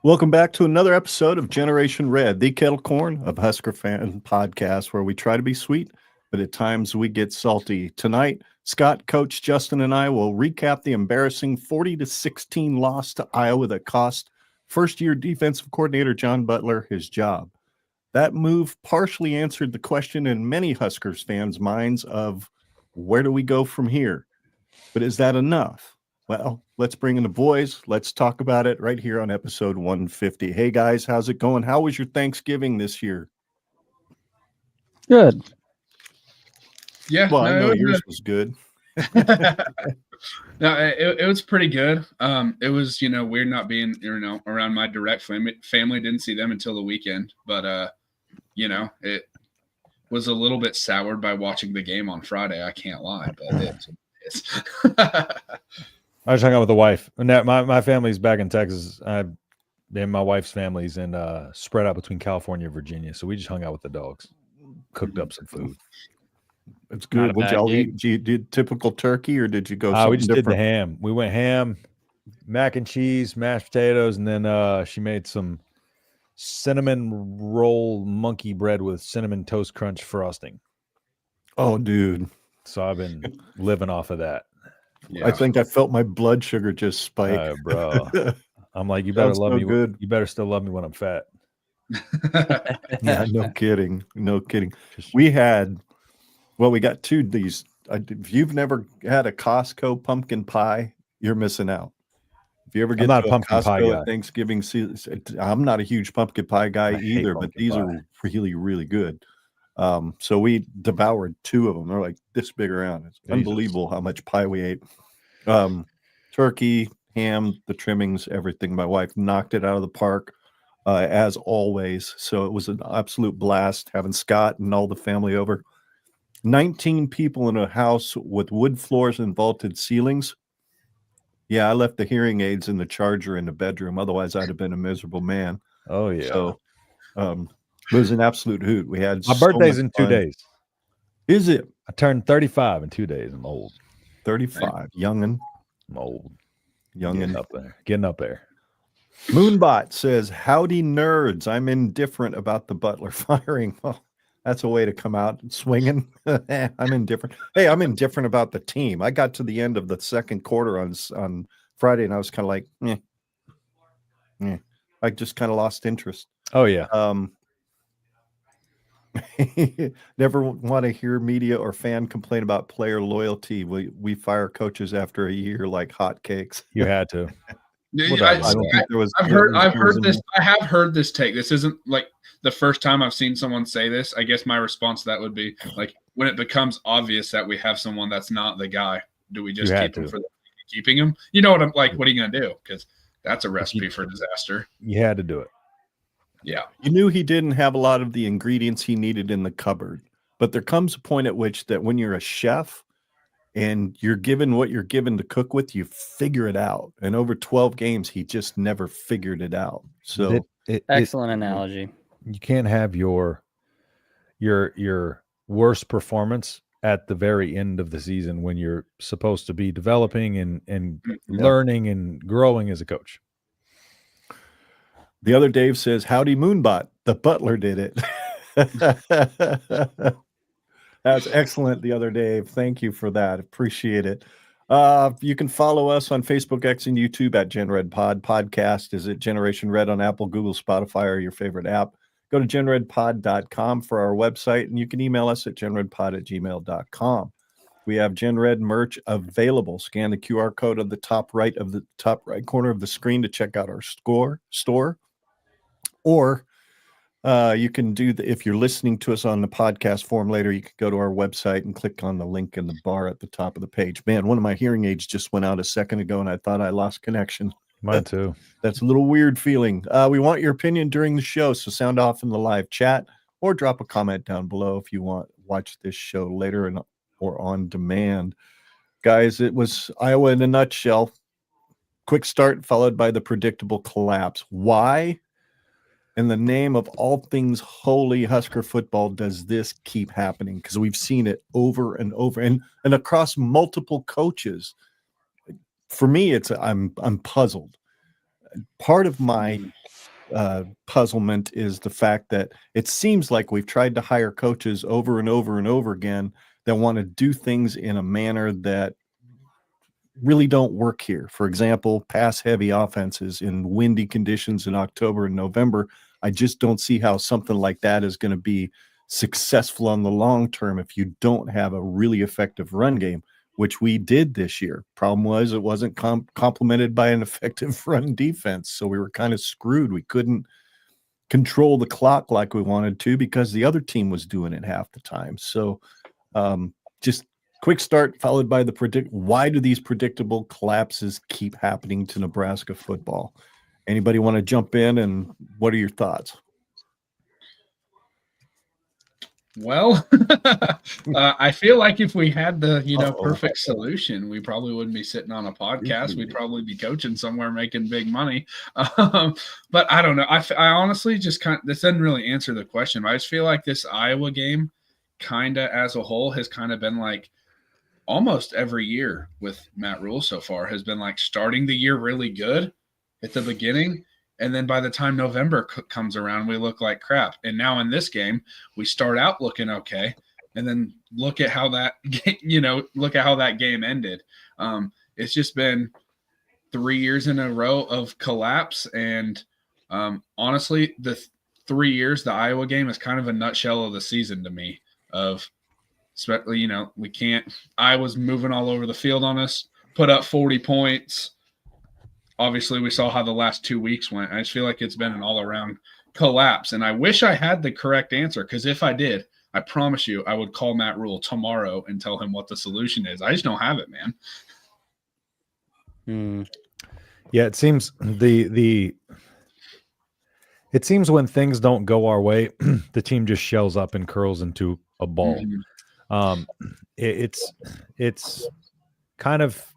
Welcome back to another episode of Generation Red, the kettle corn of Husker Fan Podcast, where we try to be sweet, but at times we get salty. Tonight, Scott, Coach Justin, and I will recap the embarrassing 40-16 loss to Iowa that cost first-year defensive coordinator John Butler his job. That move partially answered the question in many Huskers fans' minds of where do we go from here? But is that enough? Well, let's bring in the boys. Let's talk about it right here on episode 150. Hey, guys, how's it going? How was your Thanksgiving this year? Good. Yeah. Well, I know yours was good. No, it was pretty good. It was, weird not being, around my direct family. Didn't see them until the weekend. But, it was a little bit soured by watching the game on Friday. I can't lie, but it's I was hanging out with the wife. My family's back in Texas. And my wife's family's in spread out between California and Virginia. So we just hung out with the dogs, cooked up some food. It's good. Would y'all eat? Did you do typical turkey or did you go something we just different? did the ham. We went ham, mac and cheese, mashed potatoes, and then she made some cinnamon roll monkey bread with cinnamon toast crunch frosting. Oh, dude. So I've been living off of that. Yeah. I think I felt my blood sugar just spike. Bro. I'm like, you better love me. Good. You better still love me when I'm fat. Yeah, no kidding. No kidding. We got two of these. If you've never had a Costco pumpkin pie, you're missing out. If you ever get to a pumpkin pie guy at Thanksgiving season, I'm not a huge pumpkin pie guy either, but these are really, really good. So we devoured two of them. They're like this big around. It's unbelievable how much pie we ate. Turkey, ham, the trimmings, everything. My wife knocked it out of the park, as always. So it was an absolute blast having Scott and all the family over. 19 people in a house with wood floors and vaulted ceilings. Yeah, I left the hearing aids and the charger in the bedroom. Otherwise, I'd have been a miserable man. Oh, yeah. So, it was an absolute hoot. We had my birthday's in 2 days. Is it? I turned 35 in 2 days. I'm old. 35, youngin. I'm old. Youngin. Getting up there. Moonbot says, "Howdy, nerds. I'm indifferent about the Butler firing." Well, that's a way to come out swinging. I'm indifferent. Hey, I'm indifferent about the team. I got to the end of the second quarter on Friday, and I was kind of like, I just kind of lost interest. Oh, yeah. Never want to hear media or fan complain about player loyalty. We fire coaches after a year like hotcakes. You had to. I've heard this take. This isn't like the first time I've seen someone say this. I guess my response to that would be like, when it becomes obvious that we have someone that's not the guy, do we just keep him for keeping him? You know what I'm like? What are you going to do? Because that's a recipe for disaster. You had to do it. Yeah. You knew he didn't have a lot of the ingredients he needed in the cupboard, but there comes a point at which that when you're a chef and you're given what you're given to cook with, you figure it out. And over 12 games, he just never figured it out. So excellent analogy. You can't have your worst performance at the very end of the season when you're supposed to be developing and learning and growing as a coach. The other Dave says, "Howdy, Moonbot. The Butler did it." That's excellent, the other Dave. Thank you for that. Appreciate it. You can follow us on Facebook, X, and YouTube at Gen Red Pod. Podcast is at Generation Red on Apple, Google, Spotify, or your favorite app. Go to genredpod.com for our website, and you can email us at genredpod@gmail.com. We have Gen Red merch available. Scan the QR code on the top right corner of the screen to check out our store. Or you can do if you're listening to us on the podcast form later, you can go to our website and click on the link in the bar at the top of the page. Man, one of my hearing aids just went out a second ago, and I thought I lost connection. Mine too. That's a little weird feeling. We want your opinion during the show, so sound off in the live chat or drop a comment down below if you watch this show later or on demand. Guys, it was Iowa in a nutshell. Quick start followed by the predictable collapse. Why, in the name of all things holy Husker football, does this keep happening? Because we've seen it over and over and across multiple coaches. For me, I'm puzzled. Part of my puzzlement is the fact that it seems like we've tried to hire coaches over and over and over again that want to do things in a manner that really don't work here. For example, pass heavy offenses in windy conditions in October and November. I just don't see how something like that is going to be successful on the long term if you don't have a really effective run game, which we did this year. Problem was it wasn't complemented by an effective run defense, so we were kind of screwed. We couldn't control the clock like we wanted to because the other team was doing it half the time. So just quick start followed by why do these predictable collapses keep happening to Nebraska football? Anybody want to jump in, and what are your thoughts? Well, I feel like if we had the perfect solution, we probably wouldn't be sitting on a podcast. We'd probably be coaching somewhere making big money. But I don't know. I honestly just this doesn't really answer the question. But I just feel like this Iowa game, kind of as a whole, has kind of been like almost every year with Matt Rhule so far has been like starting the year really good at the beginning. And then by the time November comes around, we look like crap. And now in this game, we start out looking okay. And then look at how that, game ended. It's just been 3 years in a row of collapse. And honestly, the 3 years, the Iowa game is kind of a nutshell of the season to me of, especially, Iowa's moving all over the field on us, put up 40 points. Obviously, we saw how the last 2 weeks went. I just feel like it's been an all-around collapse. And I wish I had the correct answer, because if I did, I promise you I would call Matt Rhule tomorrow and tell him what the solution is. I just don't have it, man. Yeah, it seems it seems when things don't go our way, the team just shells up and curls into a ball. It's kind of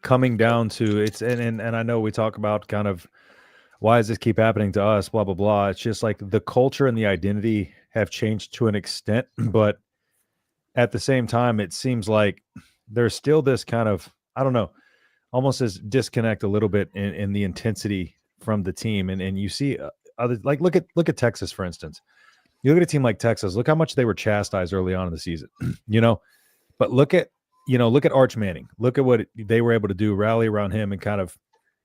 coming down to and I know we talk about kind of why does this keep happening to us, blah, blah, blah. It's just like the culture and the identity have changed to an extent, but at the same time, it seems like there's still this kind of, I don't know, almost as disconnect a little bit in the intensity from the team. And you see other, like, look at Texas, for instance. You look at a team like Texas, look how much they were chastised early on in the season, but look at Arch Manning. Look at what they were able to do, rally around him and kind of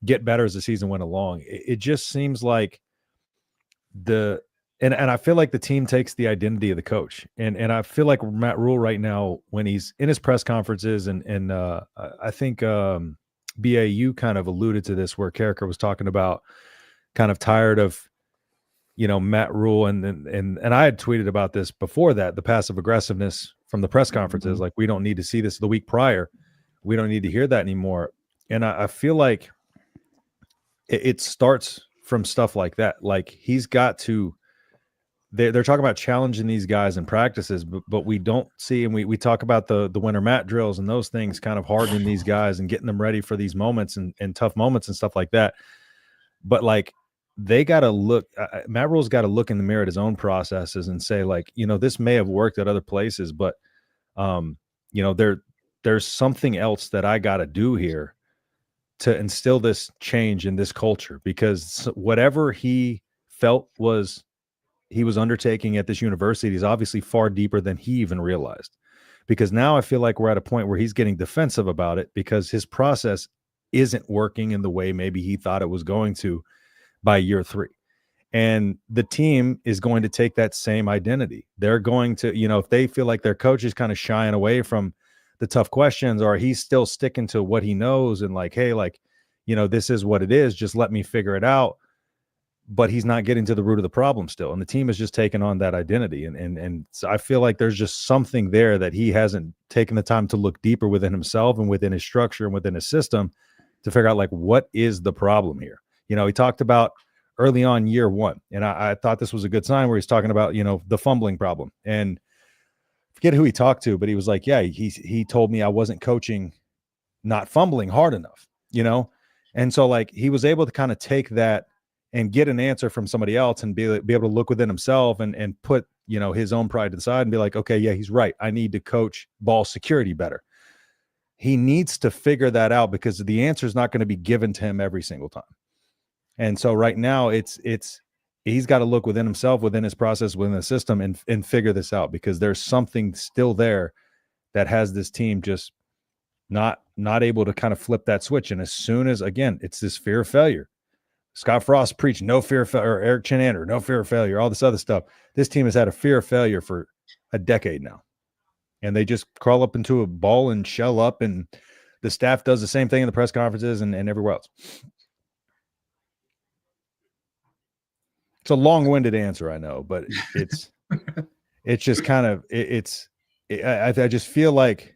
get better as the season went along. It just seems like and I feel like the team takes the identity of the coach. And I feel like Matt Rhule right now, when he's in his press conferences and I think BAU kind of alluded to this, where Carricker was talking about kind of tired of, Matt Rhule and I had tweeted about this before that, the passive aggressiveness from the press conferences, like, we don't need to see this the week prior. We don't need to hear that anymore. And I feel like it starts from stuff like that. Like, he's got to, they're talking about challenging these guys in practices, but we don't see, and we talk about the winter mat drills and those things kind of hardening these guys and getting them ready for these moments and tough moments and stuff like that. But like, they got to look, Matt Rhule's got to look in the mirror at his own processes and say, like, this may have worked at other places, but there's something else that I got to do here to instill this change in this culture, because whatever he felt he was undertaking at this university is obviously far deeper than he even realized. Because now I feel like we're at a point where he's getting defensive about it because his process isn't working in the way maybe he thought it was going to by year 3. And the team is going to take that same identity. They're going to, if they feel like their coach is kind of shying away from the tough questions, or he's still sticking to what he knows and like, hey, like, this is what it is, just let me figure it out. But he's not getting to the root of the problem still. And the team is just taking on that identity. And so I feel like there's just something there that he hasn't taken the time to look deeper within himself and within his structure and within his system to figure out, like, what is the problem here? He talked about early on year 1, and I thought this was a good sign, where he's talking about, the fumbling problem. And forget who he talked to, but he was like, yeah, he told me I wasn't coaching, not fumbling hard enough, And so, like, he was able to kind of take that and get an answer from somebody else and be able to look within himself and put, his own pride to the side and be like, okay, yeah, he's right. I need to coach ball security better. He needs to figure that out, because the answer is not going to be given to him every single time. And so right now he's got to look within himself, within his process, within the system, and figure this out, because there's something still there that has this team just not able to kind of flip that switch. And as soon as, again, it's this fear of failure. Scott Frost preached no fear of failure, or Eric Chinander, no fear of failure, all this other stuff. This team has had a fear of failure for a decade now. And they just crawl up into a ball and shell up, and the staff does the same thing in the press conferences and everywhere else. It's a long-winded answer, I know, but it's just kind of I just feel like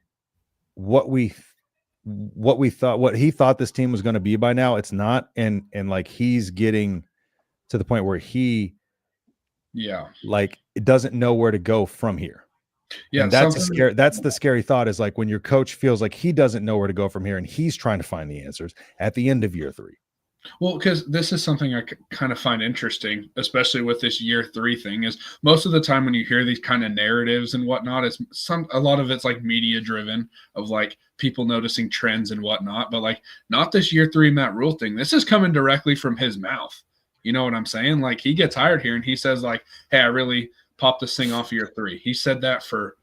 what he thought this team was going to be by now, it's not, and like he's getting to the point where he like it doesn't know where to go from here. Yeah, and that's the scary thought, is like when your coach feels like he doesn't know where to go from here and he's trying to find the answers at the end of year 3. Well, because this is something I kind of find interesting, especially with this year 3 thing, is most of the time when you hear these kind of narratives and whatnot, a lot of it's like media driven, of like people noticing trends and whatnot, but like not this year 3 Matt Rhule thing. This is coming directly from his mouth. You know what I'm saying? Like he gets hired here and he says like, hey, I really popped this thing off year 3. He said that for,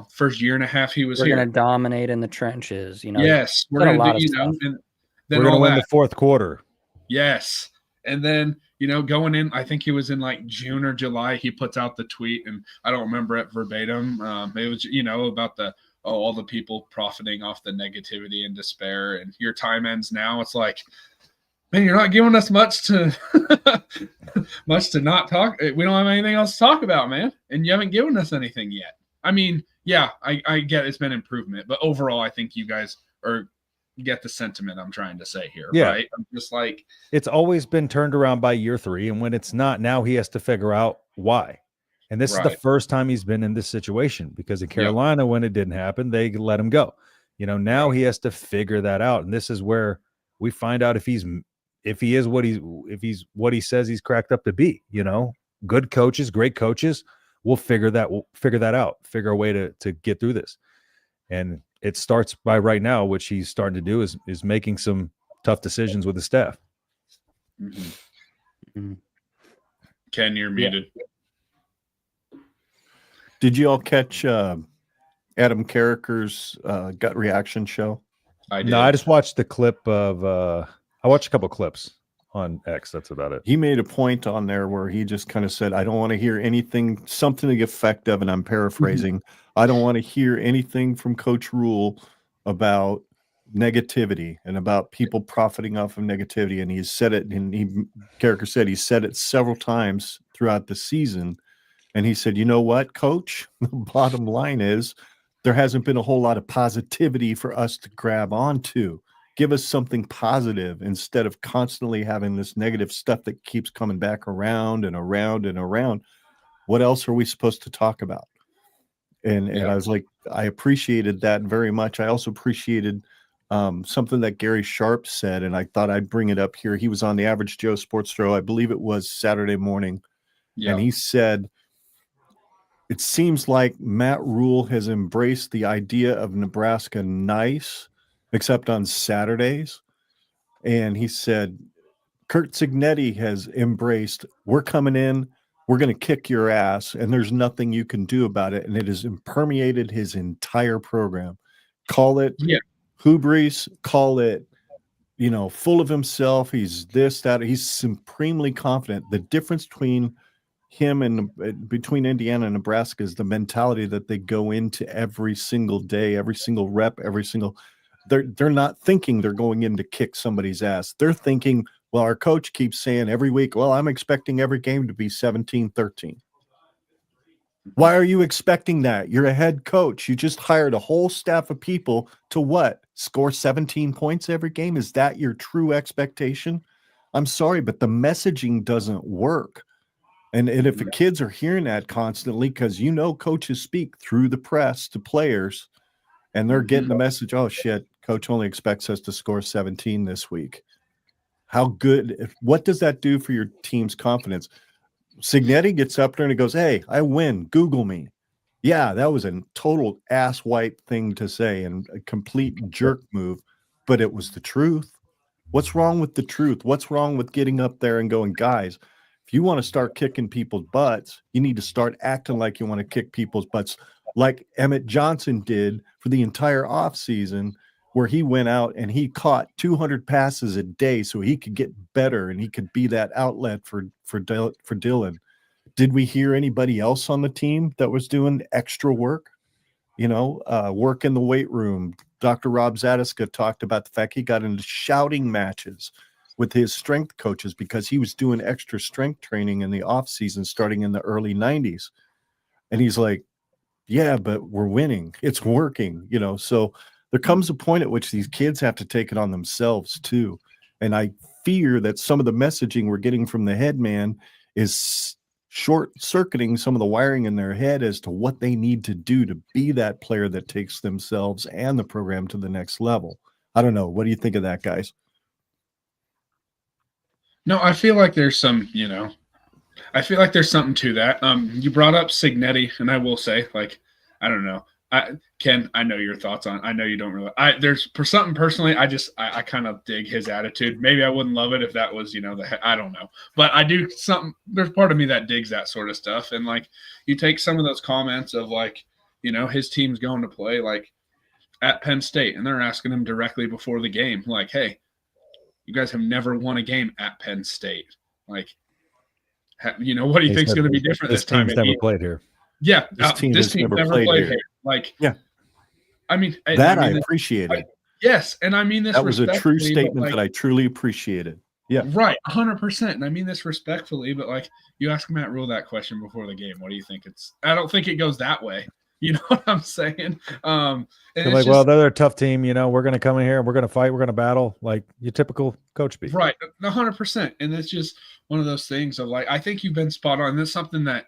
first year and a half he was here. We're going to dominate in the trenches. Yes, we're going to do, we're going to win the 4th quarter. Yes. And then, going in, I think he was in like June or July, he puts out the tweet, and I don't remember it verbatim. It was, about all the people profiting off the negativity and despair, and your time ends now. It's like, man, you're not giving us much to not talk. We don't have anything else to talk about, man. And you haven't given us anything yet. I mean, yeah, I get it's been improvement, but overall, I think you guys get the sentiment I'm trying to say here, right? I'm just like, it's always been turned around by year 3, and when it's not, now he has to figure out why. And this is the first time he's been in this situation, because in Carolina, when it didn't happen, they let him go. Now he has to figure that out, and this is where we find out if he's what he says he's cracked up to be. Good coaches, great coaches will figure that out, figure a way to get through this. And it starts by right now, which he's starting to do, is making some tough decisions with the staff. Mm-hmm. Ken, you're muted. Did you all catch Adam Carricker's gut reaction show? I did. No, I just watched the clip of I watched a couple clips on X. That's about it. He made a point on there where he just kind of said, I don't want to hear anything, something to the effect of, and I'm paraphrasing, I don't want to hear anything from Coach Rhule about negativity and about people profiting off of negativity. And he said it, and Carricker said he said it several times throughout the season. And he said, you know what, Coach? The bottom line is there hasn't been a whole lot of positivity for us to grab onto. Give us something positive instead of constantly having this negative stuff that keeps coming back around and around and around. What else are we supposed to talk about? And I was like, I appreciated that very much. I also appreciated something that Gary Sharp said, and I thought I'd bring it up here. He was on the Average Joe Sports Show, I believe it was Saturday morning. And he said, it seems like Matt Rhule has embraced the idea of Nebraska nice, except on Saturdays. And he said, Kurt Cignetti has embraced, we're coming in, we're going to kick your ass, and there's nothing you can do about it. And it has permeated his entire program. Call it hubris, call it, full of himself. He's this, that. He's supremely confident. The difference between him and between Indiana and Nebraska is the mentality that they go into every single day, every single rep, they're not thinking they're going in to kick somebody's ass. They're thinking, well, our coach keeps saying every week, well, I'm expecting every game to be 17-13. Why are you expecting that? You're a head coach. You just hired a whole staff of people to what? Score 17 points every game? Is that your true expectation? I'm sorry, but the messaging doesn't work. And if the kids are hearing that constantly, because coaches speak through the press to players, and they're getting the message, oh, shit, coach only expects us to score 17 this week. What does that do for your team's confidence? Cignetti gets up there and he goes, hey, I win. Google me. Yeah, that was a total ass wipe thing to say and a complete jerk move, but it was the truth. What's wrong with the truth? What's wrong with getting up there and going, guys, if you want to start kicking people's butts, you need to start acting like you want to kick people's butts, like Emmett Johnson did for the entire offseason, where he went out and he caught 200 passes a day so he could get better and he could be that outlet for Dylan. Did we hear anybody else on the team that was doing extra work? Work in the weight room. Dr. Rob Zadiska talked about the fact he got into shouting matches with his strength coaches because he was doing extra strength training in the off season starting in the early 90s. And he's like, yeah, but we're winning. It's working, So there comes a point at which these kids have to take it on themselves too. And I fear that some of the messaging we're getting from the head man is short-circuiting some of the wiring in their head as to what they need to do to be that player that takes themselves and the program to the next level. I don't know. What do you think of that, guys? No, I feel like there's some, I feel like there's something to that. You brought up Signetti, and I will say, I don't know. Ken, I know your thoughts on. I know you don't really. There's for something personally. I kind of dig his attitude. Maybe I wouldn't love it if that was I don't know, but I do something. There's part of me that digs that sort of stuff. And you take some of those comments of his team's going to play at Penn State, and they're asking him directly before the game, hey, you guys have never won a game at Penn State. What do you think is going to be different this time? This team's never played here. Yeah, this team never played here. Yeah. I mean, I appreciate it. Yes, and I mean this. That was a true statement that I truly appreciated. Yeah, right, 100%. And I mean this respectfully, but you ask Matt Rhule that question before the game. What do you think? I don't think it goes that way. You know what I'm saying? And well, they're a tough team. We're going to come in here and we're going to fight. We're going to battle, like your typical coach speak. Right, 100%. And it's just one of those things of I think you've been spot on. That's something that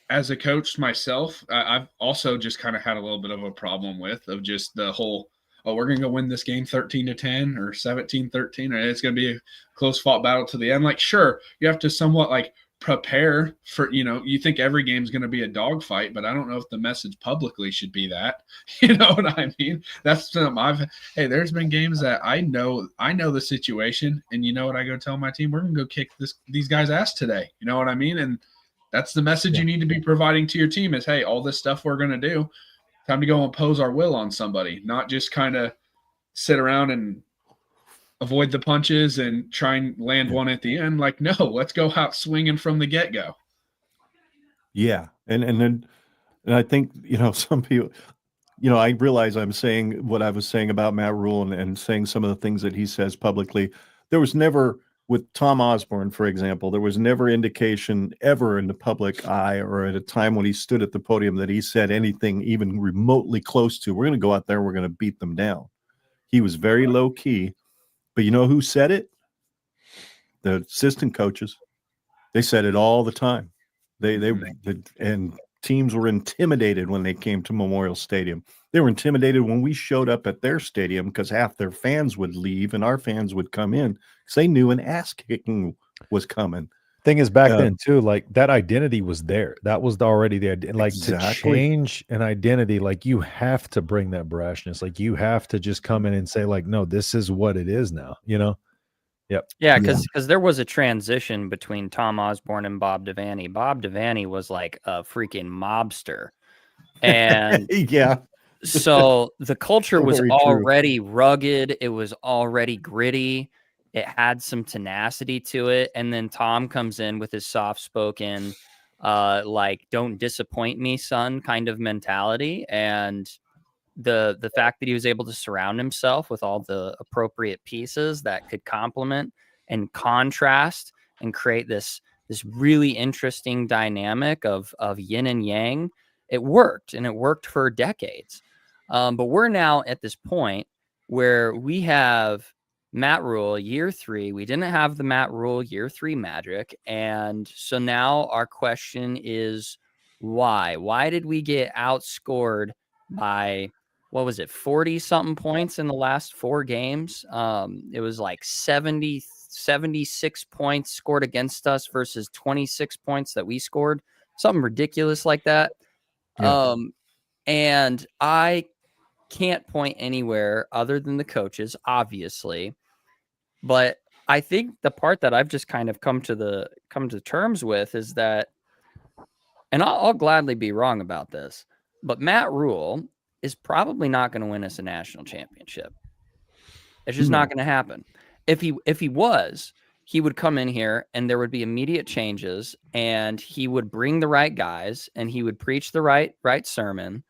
as a coach myself, I've also just kind of had a little bit of a problem with of just the whole, we're going to go win this game 13-10 or 17-13, or it's going to be a close fought battle to the end. Sure, you have to somewhat prepare for, you think every game's going to be a dogfight, but I don't know if the message publicly should be that. You know what I mean? That's something there's been games that I know the situation, and you know what I go tell my team? We're going to go kick these guys' ass today. You know what I mean? And that's the message you need to be providing to your team is, hey, all this stuff we're going to do, time to go impose our will on somebody, not just kind of sit around and avoid the punches and try and land one at the end. No, let's go out swinging from the get-go. Yeah. And I think, some people, I realize I'm saying what I was saying about Matt Rhule and saying some of the things that he says publicly. There was never, with Tom Osborne, for example, there was never indication ever in the public eye or at a time when he stood at the podium that he said anything even remotely close to, we're going to go out there, we're going to beat them down. He was very low key. But you know who said it? The assistant coaches. They said it all the time. And teams were intimidated when they came to Memorial Stadium. They were intimidated when we showed up at their stadium because half their fans would leave and our fans would come in because they knew an ass kicking was coming. Thing is, back then too, that identity was there. That was already the idea. Exactly. To change an identity, you have to bring that brashness. You have to just come in and say, no, this is what it is now. Yep. Yeah, because there was a transition between Tom Osborne and Bob Devaney. Bob Devaney was like a freaking mobster, and yeah. So the culture was already rugged. It was already gritty. It had some tenacity to it. And then Tom comes in with his soft-spoken, don't disappoint me, son, kind of mentality. And the fact that he was able to surround himself with all the appropriate pieces that could complement and contrast and create this really interesting dynamic of yin and yang, it worked, and it worked for decades. But we're now at this point where we have Matt Rhule year 3. We didn't have the Matt Rhule year 3 magic. And so now our question is why? Why did we get outscored by, 40 something points in the last 4 games? It was 76 points scored against us versus 26 points that we scored, something ridiculous like that. Yeah. And I can't point anywhere other than the coaches, obviously, But I think the part that I've just kind of come to terms with is that, and I'll gladly be wrong about this, but Matt Rhule is probably not going to win us a national championship. It's just not going to happen. If he was, he would come in here and there would be immediate changes, and he would bring the right guys, and he would preach the right sermon,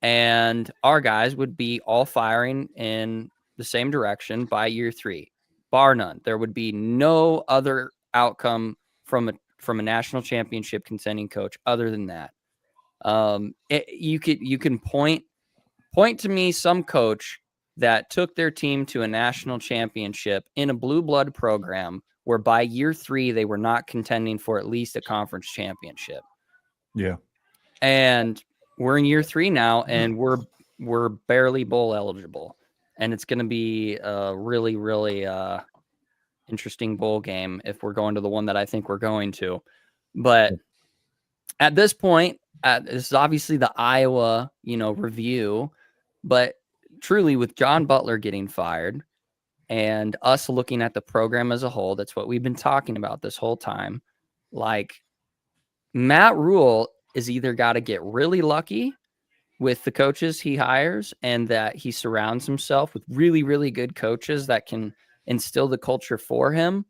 and our guys would be all firing in the same direction by year 3, bar none. There would be no other outcome from a national championship contending coach other than that. You can point to me some coach that took their team to a national championship in a blue blood program where by year 3 they were not contending for at least a conference championship. Yeah. And we're in year 3 now, and we're barely bowl eligible. And it's going to be a really, really interesting bowl game if we're going to the one that I think we're going to. But at this point, this is obviously the Iowa, review, but truly with John Butler getting fired and us looking at the program as a whole, that's what we've been talking about this whole time. Like, Matt Rhule is either got to get really lucky with the coaches he hires, and that he surrounds himself with really, really good coaches that can instill the culture for him,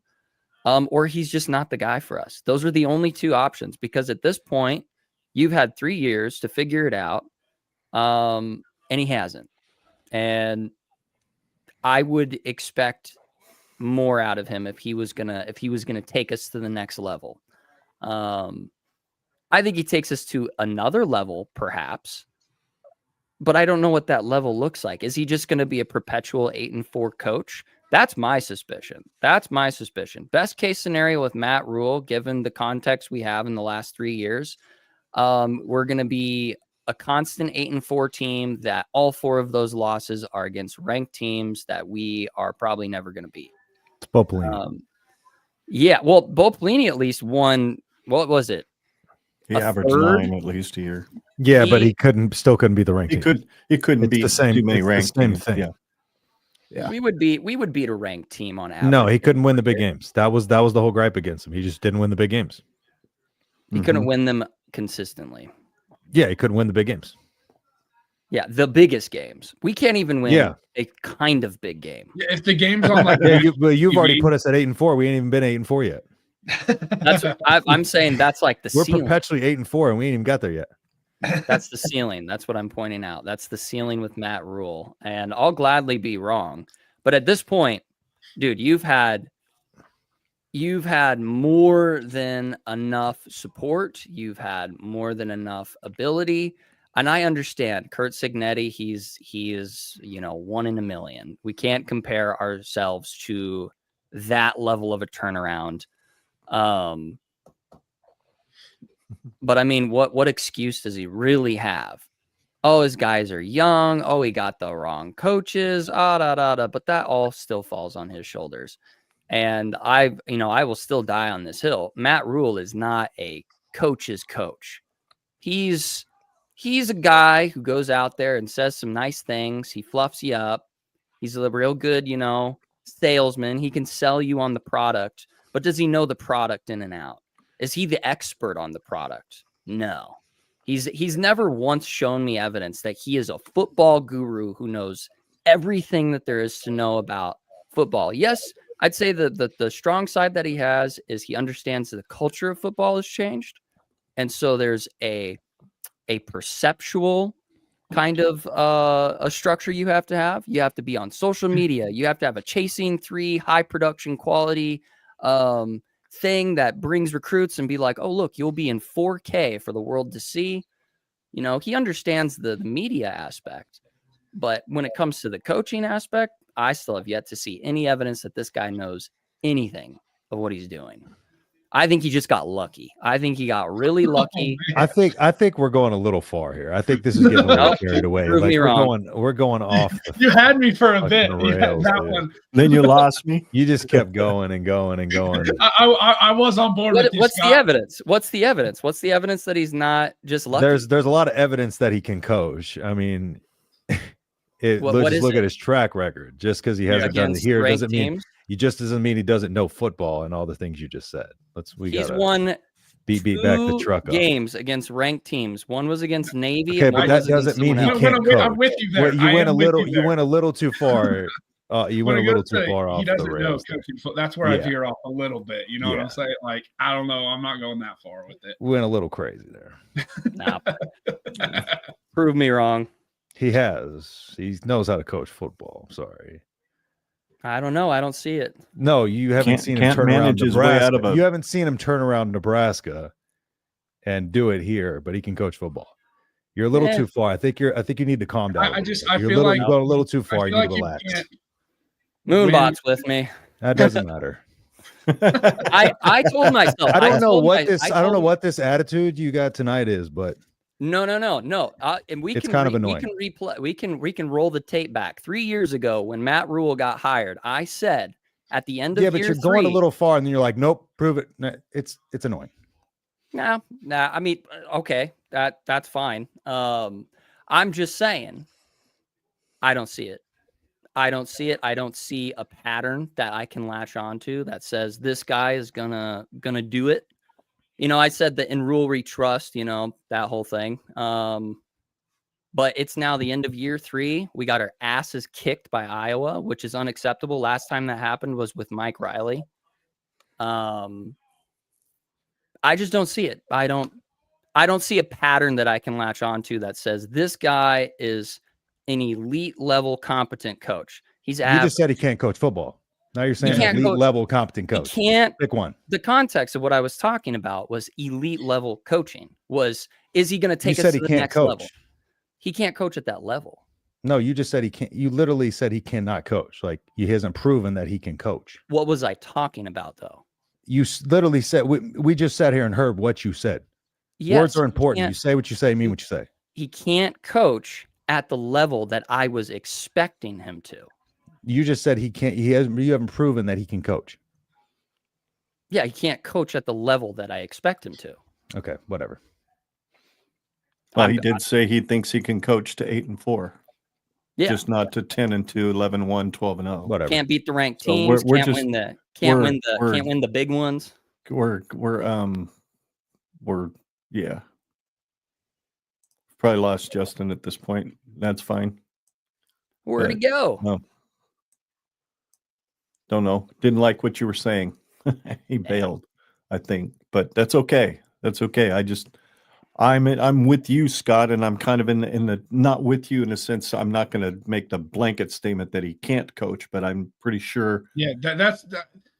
or he's just not the guy for us. Those are the only 2 options, because at this point, you've had 3 years to figure it out, and he hasn't. And I would expect more out of him if he was gonna take us to the next level. I think he takes us to another level, perhaps, but I don't know what that level looks like. Is he just going to be a perpetual 8-4 coach? That's my suspicion. Best case scenario with Matt Rhule, given the context we have in the last 3 years, we're going to be a constant 8-4 team that all 4 of those losses are against ranked teams that we are probably never going to beat. It's Bo Pelini. Yeah, well, Bo Pelini at least won. What was it? He averaged 9 at least a year. Yeah, but he still couldn't be the ranked team. He couldn't beat the same, too many ranked teams. Thing. Yeah. We would beat a ranked team on average. No, he couldn't win the big games. That was the whole gripe against him. He just didn't win the big games. He couldn't win them consistently. Yeah, he couldn't win the big games. Yeah, the biggest games. We can't even win a kind of big game. Yeah, if the game's on like you've already put us at 8-4. We ain't even been 8-4 yet. That's what I'm saying. That's like the ceiling. We're perpetually 8-4, and we ain't even got there yet. That's the ceiling. That's what I'm pointing out. That's the ceiling with Matt Rhule. And I'll gladly be wrong. But at this point, dude, you've had more than enough support. You've had more than enough ability. And I understand Curt Cignetti, he is 1 in a million. We can't compare ourselves to that level of a turnaround. But I mean, what excuse does he really have? Oh, his guys are young. Oh, he got the wrong coaches. But that all still falls on his shoulders. And I will still die on this hill. Matt Rhule is not a coach's coach. He's a guy who goes out there and says some nice things. He fluffs you up. He's a real good, salesman. He can sell you on the product, but does he know the product in and out? Is he the expert on the product? No. He's never once shown me evidence that he is a football guru who knows everything that there is to know about football. Yes, I'd say the strong side that he has is he understands that the culture of football has changed. And so there's a perceptual kind of a structure you have to have. You have to be on social media. You have to have a chasing 3 high production quality thing that brings recruits and be like, oh, look, you'll be in 4K for the world to see. He understands the media aspect. But when it comes to the coaching aspect, I still have yet to see any evidence that this guy knows anything of what he's doing. I think he just got lucky. I think he got really lucky. I think we're going a little far here. I think this is getting a little carried away. Prove me wrong. We're going off. You had me for a bit. Rails, that one. Then you lost me. You just kept going and going and going. I was on board with you. What's the evidence? What's the evidence? What's the evidence that he's not just lucky? There's a lot of evidence that he can coach. I mean, look at his track record. Just because he hasn't done it here doesn't mean He just doesn't mean he doesn't know football and all the things you just said. He's won beat back the truck games against ranked teams. One was against Navy. Okay, but that doesn't mean he can't coach. I'm with you there. You went a little too far. You went a little too far off the rails. That's where I veer off a little bit. You know what I'm saying? Like, I don't know. I'm not going that far with it. We went a little crazy there. Nah. Prove me wrong. He has. He knows how to coach football. Sorry. I don't know. I don't see it. No, you haven't seen him turn around Nebraska. You haven't seen him turn around Nebraska and do it here, but he can coach football. You're a little too far. I think you need to calm down. I feel like you're going a little too far. You need to relax. Moonbot's with me. That doesn't matter. I told myself. I don't know what this attitude you got tonight is, but no. And it's kind of annoying. We can roll the tape back 3 years ago when Matt Rhule got hired. I said at the end of year 3, but you're going a little far, and then you're like, nope, prove it. It's annoying. Nah. I mean, okay, that's fine. I'm just saying, I don't see it. I don't see a pattern that I can latch onto that says this guy is gonna do it. You know, I said that in Rhule we trust, you know, that whole thing. But it's now the end of year 3. We got our asses kicked by Iowa, which is unacceptable. Last time that happened was with Mike Riley. I just don't see it. I don't see a pattern that I can latch onto that says this guy is an elite level competent coach. You just said he can't coach football. Now you're saying elite level competent coach. He can't pick one. The context of what I was talking about was elite level coaching. Is he going to take us to the next level? He can't coach at that level. No, you just said he can't. You literally said he cannot coach. Like, he hasn't proven that he can coach. What was I talking about, though? You literally said, we just sat here and heard what you said. Yes, words are important. You say what you say, mean what you say. He can't coach at the level that I was expecting him to. You just said he can't. You haven't proven that he can coach. Yeah, he can't coach at the level that I expect him to. Okay, whatever. Well, he did say he thinks he can coach to 8-4. Yeah, just not to 10-2, 11-1, 12-0. Whatever. Can't beat the ranked teams. Can't win the big ones. We're probably lost Justin at this point. That's fine. Where'd he go? No. Don't know. Didn't like what you were saying. He bailed, I think, but that's okay. That's okay. I'm with you, Scott, and I'm kind of in the not with you in a sense. I'm not going to make the blanket statement that he can't coach, but I'm pretty sure. Yeah, that's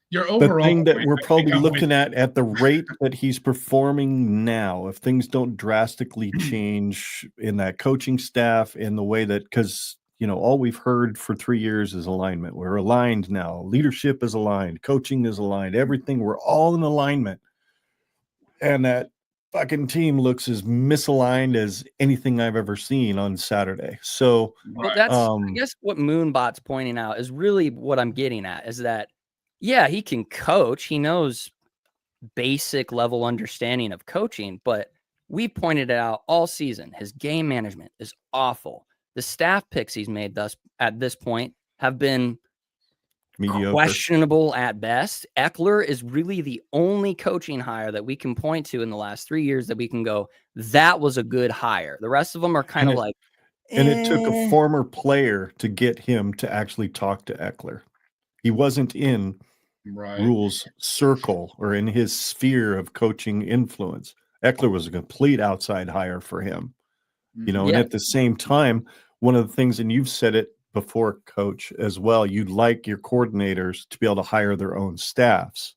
your overall. The thing that we're probably looking at the rate that he's performing now, if things don't drastically change in that coaching staff, in the way that, because all we've heard for 3 years is alignment. We're aligned now. Leadership is aligned. Coaching is aligned. Everything. We're all in alignment, and that fucking team looks as misaligned as anything I've ever seen on Saturday. So that's I guess what Moonbot's pointing out is really what I'm getting at, is that he can coach, he knows basic level understanding of coaching, but we pointed it out all season. His game management is awful. The staff picks he's made thus at this point have been mediocre, questionable at best. Eckler is really the only coaching hire that we can point to in the last 3 years that we can go, that was a good hire. The rest of them are kind of like. And it took a former player to get him to actually talk to Eckler. He wasn't in Rhule's circle or in his sphere of coaching influence. Eckler was a complete outside hire for him. And at the same time, one of the things, and you've said it before, Coach, as well, you'd like your coordinators to be able to hire their own staffs.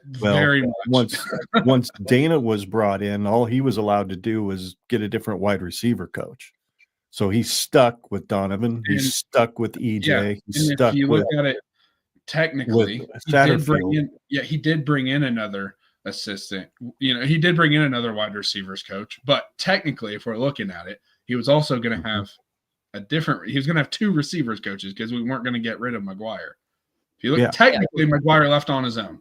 Very much. Once Dana was brought in, all he was allowed to do was get a different wide receiver coach. So he's stuck with Donovan. He's stuck with EJ. He's stuck if you look at it technically, he did bring in another assistant. He did bring in another wide receivers coach. But technically, if we're looking at it, he was also going to have he was going to have 2 receivers coaches because we weren't going to get rid of McGuire. If you look, technically, McGuire left on his own.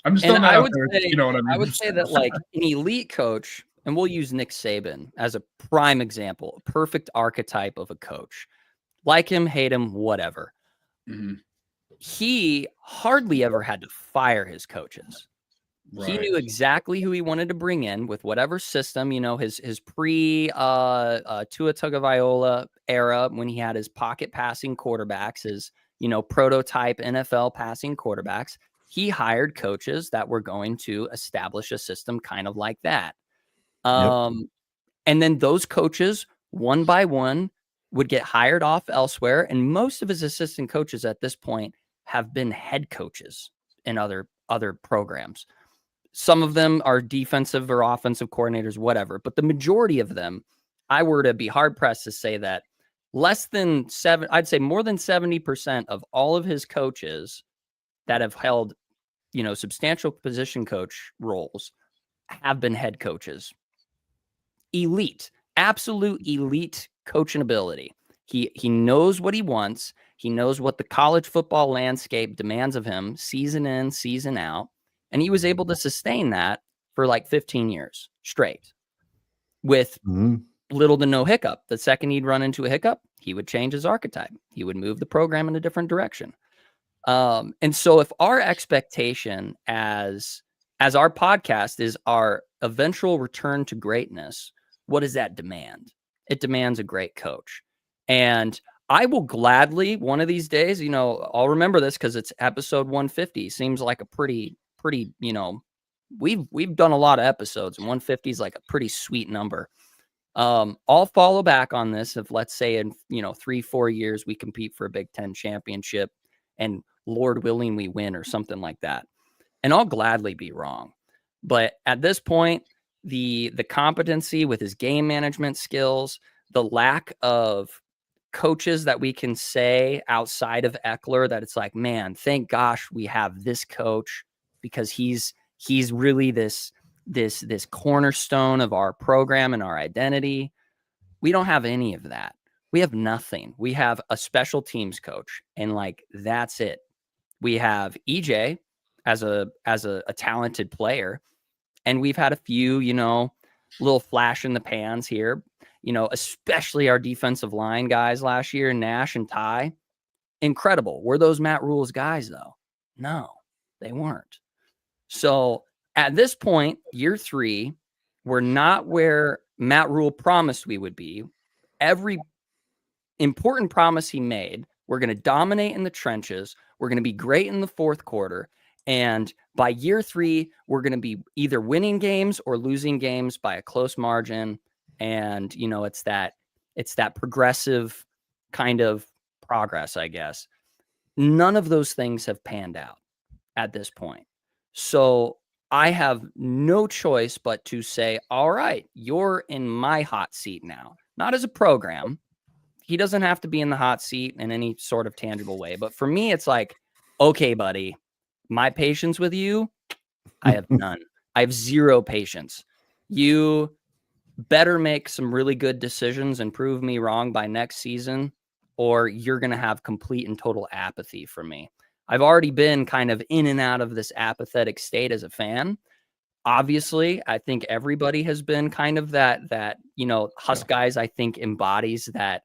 I'm just throwing that out there. You know what I mean? I would say that like an elite coach, and we'll use Nick Saban as a prime example, a perfect archetype of a coach. Like him, hate him, whatever. Mm-hmm. he hardly ever had to fire his coaches. Right. He knew exactly who he wanted to bring in with whatever system, his pre Tua Tagovailoa era, when he had his pocket passing quarterbacks, his prototype NFL passing quarterbacks. He hired coaches that were going to establish a system kind of like that. And then those coaches, one by one, would get hired off elsewhere. And most of his assistant coaches at this point have been head coaches in other programs. Some of them are defensive or offensive coordinators, whatever. But the majority of them, I were to be hard pressed to say that I'd say more than 70% of all of his coaches that have held, substantial position coach roles have been head coaches. Elite, absolute elite coaching ability. He knows what he wants. He knows what the college football landscape demands of him, season in, season out. And he was able to sustain that for like 15 years straight with little to no hiccup. The second he'd run into a hiccup, he would change his archetype. He would move the program in a different direction. And so if our expectation as our podcast is our eventual return to greatness, what does that demand? It demands a great coach. And I will gladly, one of these days, I'll remember this because it's episode 150. Seems like a pretty, we've done a lot of episodes, and 150 is like a pretty sweet number. I'll follow back on this if, let's say, in 3-4 years we compete for a Big Ten championship and Lord willing we win or something like that. And I'll gladly be wrong. But at this point, the competency with his game management skills, the lack of coaches that we can say outside of Eckler that it's like, man, thank gosh we have this coach, because he's really this cornerstone of our program and our identity. We don't have any of that. We have nothing. We have a special teams coach, and like that's it. We have EJ as a talented player, and we've had a few, little flash in the pans here, especially our defensive line guys last year, Nash and Ty. Incredible. Were those Matt Rhule's guys though? No, they weren't. So at this point, year 3, we're not where Matt Rhule promised we would be. Every important promise he made, we're going to dominate in the trenches. We're going to be great in the fourth quarter. And by year 3, we're going to be either winning games or losing games by a close margin. And, it's that progressive kind of progress, I guess. None of those things have panned out at this point. So I have no choice but to say, all right, you're in my hot seat now. Not as a program. He doesn't have to be in the hot seat in any sort of tangible way. But for me, it's like, okay, buddy, my patience with you, I have none. I have zero patience. You better make some really good decisions and prove me wrong by next season, or you're going to have complete and total apathy from me. I've already been kind of in and out of this apathetic state as a fan. Obviously, I think everybody has been kind of that Husk guys, I think, embodies that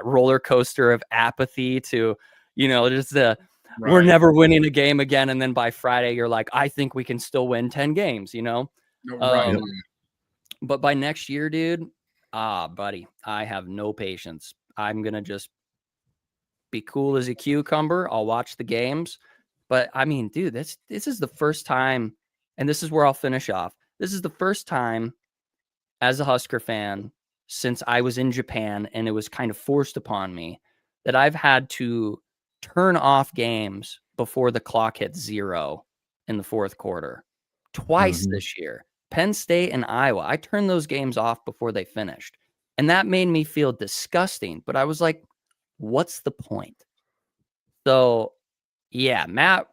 roller coaster of apathy to, just the, right, we're never winning a game again. And then by Friday, you're like, I think we can still win 10 games, Right. But by next year, dude, buddy, I have no patience. I'm going to just be cool as a cucumber. I'll watch the games. But I mean, dude, this is the first time, and this is where I'll finish off. This is the first time as a Husker fan since I was in Japan, and it was kind of forced upon me, that I've had to turn off games before the clock hits 0 in the fourth quarter. Twice this year. Penn State and Iowa. I turned those games off before they finished. And that made me feel disgusting. But I was like, what's the point? So, yeah, Matt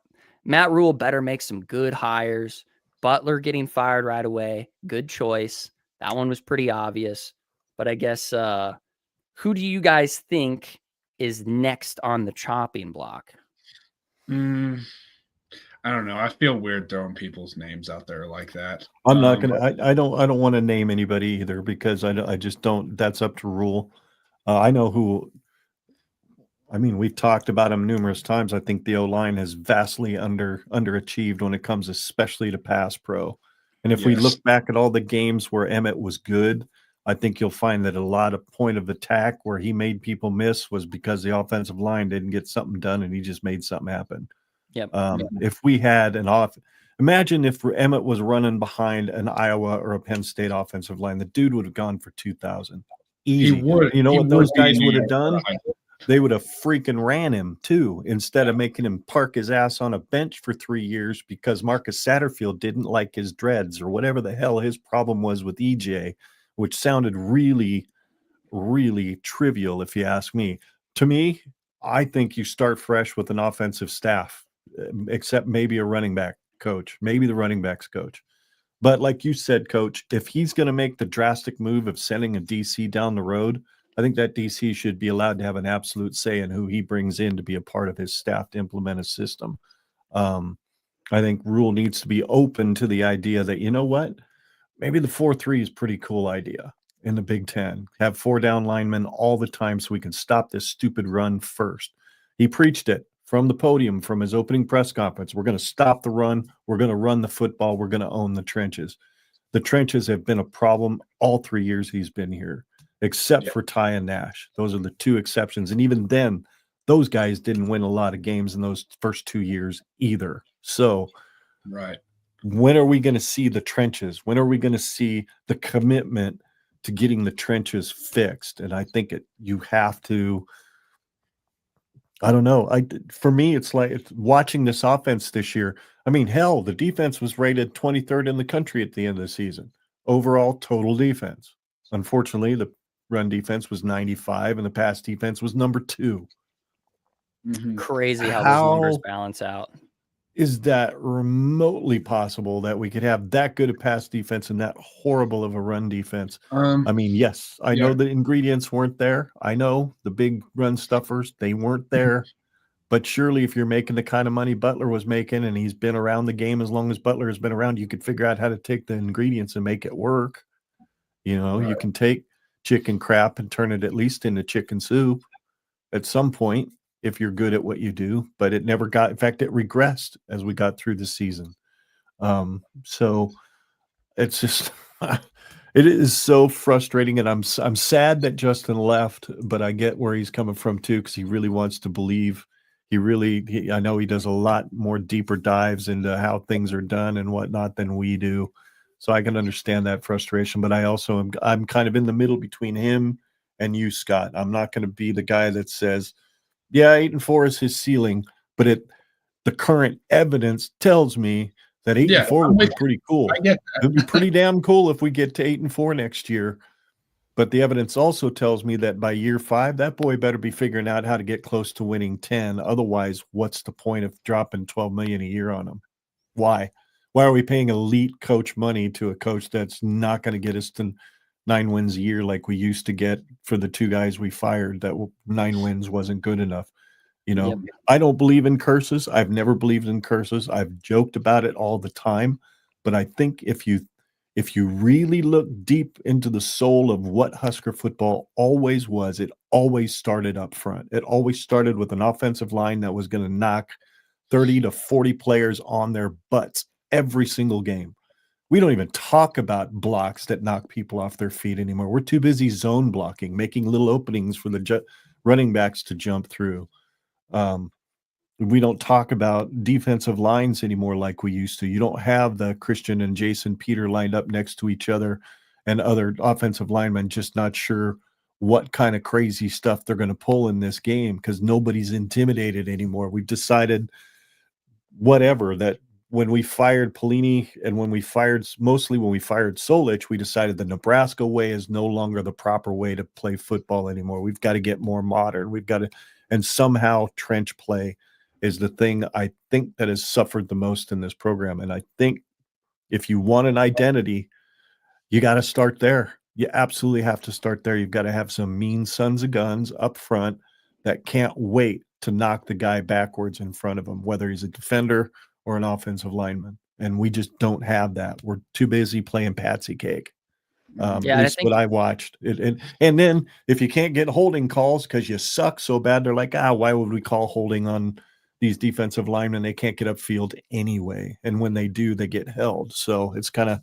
Rhule better make some good hires. Butler getting fired right away. Good choice. That one was pretty obvious. But I guess who do you guys think is next on the chopping block? I don't know. I feel weird throwing people's names out there like that. I'm not gonna. I don't want to name anybody either, because I just don't. That's up to Rhule. I know who. I mean, we've talked about him numerous times. I think the O-line has vastly underachieved when it comes especially to pass pro. And if we look back at all the games where Emmett was good, I think you'll find that a lot of point of attack where he made people miss was because the offensive line didn't get something done and he just made something happen. Yep. If we had imagine if Emmett was running behind an Iowa or a Penn State offensive line, the dude would have gone for 2,000. Easy. He would. You know He what those would be guys in would New have York. done? They would have freaking ran him too, instead of making him park his ass on a bench for 3 years because Marcus Satterfield didn't like his dreads or whatever the hell his problem was with EJ, which sounded really, really trivial if you ask me. To me, I think you start fresh with an offensive staff, except maybe a running back coach, maybe the running backs coach. But like you said, Coach, if he's going to make the drastic move of sending a DC down the road, I think that DC should be allowed to have an absolute say in who he brings in to be a part of his staff to implement a system. I think Rhule needs to be open to the idea that, you know what, maybe the 4-3 is a pretty cool idea in the Big Ten. Have 4 down linemen all the time so we can stop this stupid run first. He preached it from the podium, from his opening press conference. We're going to stop the run. We're going to run the football. We're going to own the trenches. The trenches have been a problem all 3 years he's been here, except for Ty and Nash. Those are the 2 exceptions. And even then, those guys didn't win a lot of games in those first 2 years either. So when are we going to see the trenches? When are we going to see the commitment to getting the trenches fixed? And I think you have to, I don't know. For me, it's like watching this offense this year. I mean, hell, the defense was rated 23rd in the country at the end of the season. Overall total defense. Unfortunately, the run defense was 95 and the pass defense was number 2. Crazy how those numbers balance out. Is that remotely possible that we could have that good a pass defense and that horrible of a run defense? I mean, yes, I know the ingredients weren't there. I know the big run stuffers, they weren't there. But surely if you're making the kind of money Butler was making and he's been around the game as long as Butler has been around, you could figure out how to take the ingredients and make it work. You know, you can take chicken crap and turn it at least into chicken soup at some point if you're good at what you do, but it never got, in fact, it regressed as we got through the season. So it's just, it is so frustrating. And I'm sad that Justin left, but I get where he's coming from too, because he really wants to believe. I know he does a lot more deeper dives into how things are done and whatnot than we do. So I can understand that frustration, but I'm kind of in the middle between him and you, Scott. I'm not going to be the guy that says, yeah, 8-4 is his ceiling, but the current evidence tells me that 8-4 would be pretty cool. I get that. It would be pretty damn cool if we get to 8-4 next year. But the evidence also tells me that by year 5, that boy better be figuring out how to get close to winning 10. Otherwise, what's the point of dropping $12 million a year on him? Why? Why are we paying elite coach money to a coach that's not going to get us to 9 wins a year like we used to get for the 2 guys we fired? That 9 wins wasn't good enough. You know, I don't believe in curses. I've never believed in curses. I've joked about it all the time. But I think if you really look deep into the soul of what Husker football always was, it always started up front. It always started with an offensive line that was going to knock 30 to 40 players on their butts every single game. We don't even talk about blocks that knock people off their feet anymore. We're too busy zone blocking, making little openings for the running backs to jump through. We don't talk about defensive lines anymore like we used to. You don't have the Christian and Jason Peter lined up next to each other and other offensive linemen just not sure what kind of crazy stuff they're going to pull in this game because nobody's intimidated anymore. We've decided that when we fired Pelini and when we fired Solich, we decided the Nebraska way is no longer the proper way to play football anymore. We've got to get more modern. And somehow trench play is the thing I think that has suffered the most in this program. And I think if you want an identity, you got to start there. You absolutely have to start there. You've got to have some mean sons of guns up front that can't wait to knock the guy backwards in front of him, whether he's a defender or an offensive lineman. And we just don't have that. We're too busy playing patsy cake. At least what I watched. And then if you can't get holding calls because you suck so bad, they're like, why would we call holding on these defensive linemen? They can't get upfield anyway. And when they do, they get held. So it's kind of,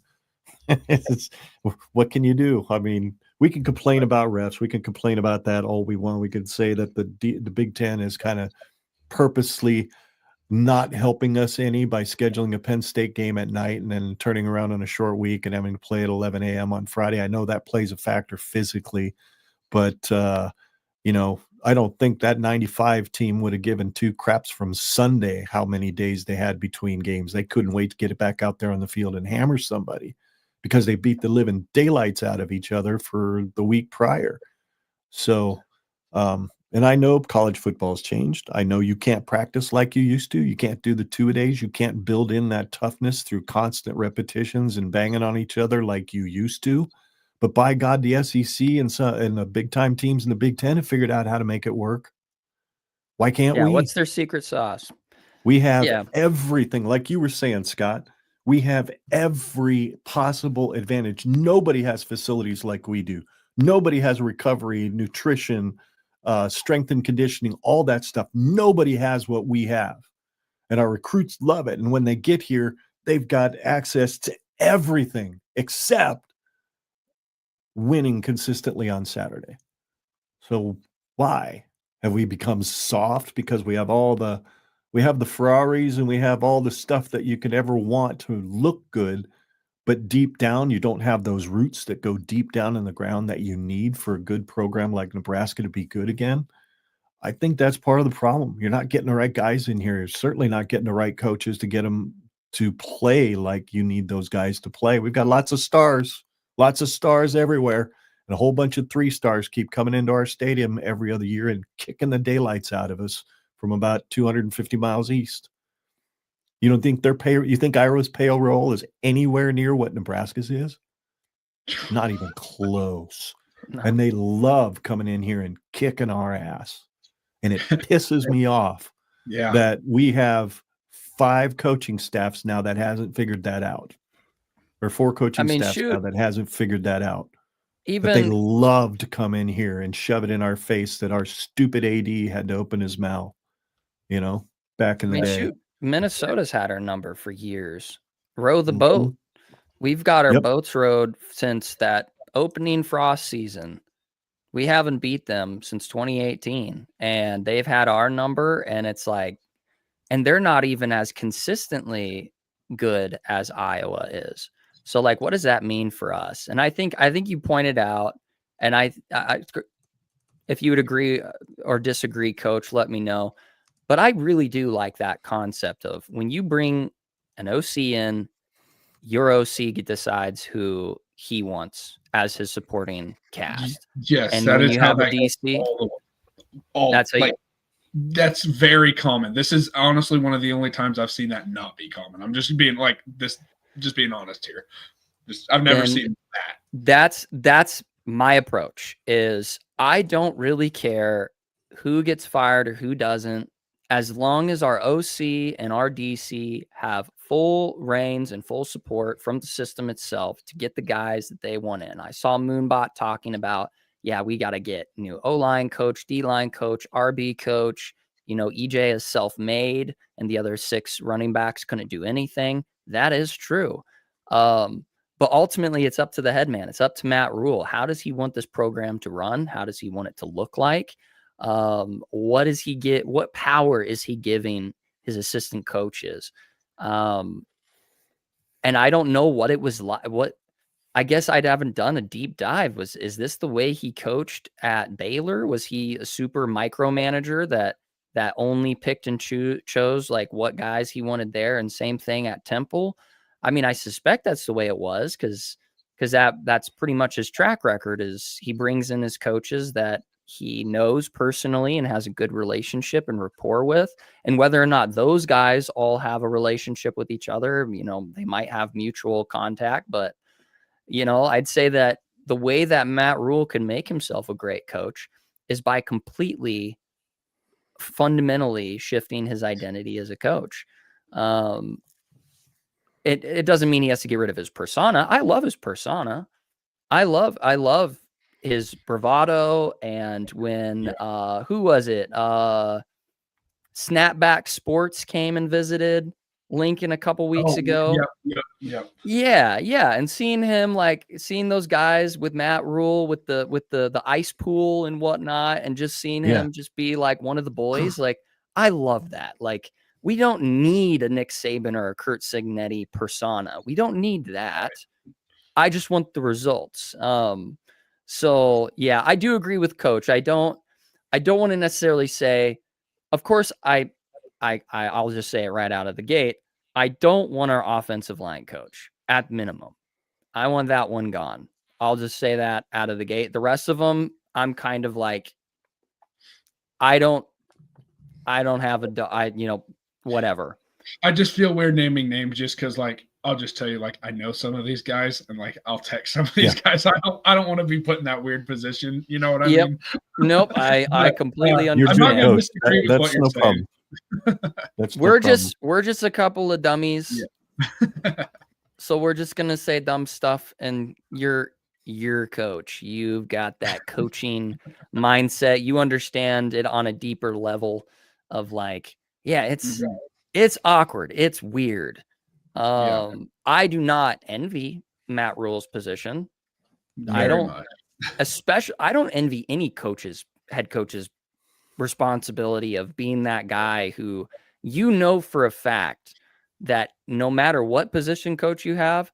what can you do? I mean, we can complain about refs. We can complain about that all we want. We could say that the Big Ten is kind of purposely not helping us any by scheduling a Penn State game at night and then turning around on a short week and having to play at 11 a.m. on Friday. I know that plays a factor physically, but, I don't think that 95 team would have given two craps from Sunday how many days they had between games. They couldn't wait to get it back out there on the field and hammer somebody because they beat the living daylights out of each other for the week prior. So, and I know college football has changed. I know you can't practice like you used to. You can't do the two-a-days. You can't build in that toughness through constant repetitions and banging on each other like you used to. But by God, the SEC and the big-time teams in the Big Ten have figured out how to make it work. Why can't we? What's their secret sauce? We have everything. Like you were saying, Scott, we have every possible advantage. Nobody has facilities like we do. Nobody has recovery, nutrition, strength and conditioning, all that stuff. Nobody has what we have. And our recruits love it. And when they get here, they've got access to everything except winning consistently on Saturday. So why have we become soft? Because we have the Ferraris and we have all the stuff that you could ever want to look good. But deep down, you don't have those roots that go deep down in the ground that you need for a good program like Nebraska to be good again. I think that's part of the problem. You're not getting the right guys in here. You're certainly not getting the right coaches to get them to play like you need those guys to play. We've got lots of stars everywhere. And a whole bunch of 3-stars keep coming into our stadium every other year and kicking the daylights out of us from about 250 miles east. You don't think you think Iowa's payroll is anywhere near what Nebraska's is? Not even close. No. And they love coming in here and kicking our ass. And it pisses me off that we have 5 coaching staffs now that hasn't figured that out. Or 4 coaching staffs now that hasn't figured that out. But they love to come in here and shove it in our face that our stupid AD had to open his mouth, back in the day. Minnesota's had our number for years. Row the boat. We've got our boats rowed since that opening frost season. We haven't beat them since 2018, and they've had our number, and it's like, and they're not even as consistently good as Iowa is. So, like, what does that mean for us? And I think you pointed out, and I if you would agree or disagree, Coach, let me know. But I really do like that concept of when you bring an OC in, your OC decides who he wants as his supporting cast. Yes, and that when is you how have that a DC. That's very common. This is honestly one of the only times I've seen that not be common. I'm just being just being honest here. I've never seen that. That's my approach. Is I don't really care who gets fired or who doesn't, as long as our OC and our DC have full reins and full support from the system itself to get the guys that they want in. I saw Moonbot talking about, we got to get new O-line coach, D-line coach, RB coach. EJ is self-made and the other 6 running backs couldn't do anything. That is true. But ultimately it's up to the head man. It's up to Matt Rhule. How does he want this program to run? How does he want it to look like? What does he get? What power is he giving his assistant coaches? And I don't know what it was like. I guess I haven't done a deep dive. Is this the way he coached at Baylor? Was he a super micromanager that only picked and chose like what guys he wanted there? And same thing at Temple. I mean, I suspect that's the way it was because that's pretty much his track record. Is he brings in his coaches that he knows personally and has a good relationship and rapport with, and whether or not those guys all have a relationship with each other, they might have mutual contact, but I'd say that the way that Matt Rhule can make himself a great coach is by completely fundamentally shifting his identity as a coach. It doesn't mean he has to get rid of his persona. I love his persona. I love his bravado. And when who was it? Snapback Sports came and visited Lincoln a couple weeks ago. Yeah. And seeing him, like seeing those guys with Matt Rhule with the ice pool and whatnot, and just seeing him just be like one of the boys, like I love that. Like we don't need a Nick Saban or a Kurt Signetti persona. We don't need that. I just want the results. So yeah, I do agree with Coach. I don't want to necessarily say, of course, I'll just say it right out of the gate. I don't want our offensive line coach at minimum. I want that one gone. I'll just say that out of the gate. The rest of them, I'm kind of like, I don't have whatever. I just feel weird naming names just because, like, I'll just tell you, like, I know some of these guys, and like, I'll text some of these guys. I don't want to be put in that weird position. You know what I mean? Nope. I completely understand. I'm not going to disagree with what you're saying. We're just a couple of dummies. Yeah. So we're just gonna say dumb stuff, and you're coach. You've got that coaching mindset. You understand it on a deeper level of like, it's awkward. It's weird. I do not envy Matt Rhule's position. I don't envy any head coach's responsibility of being that guy who, for a fact that no matter what position coach you have,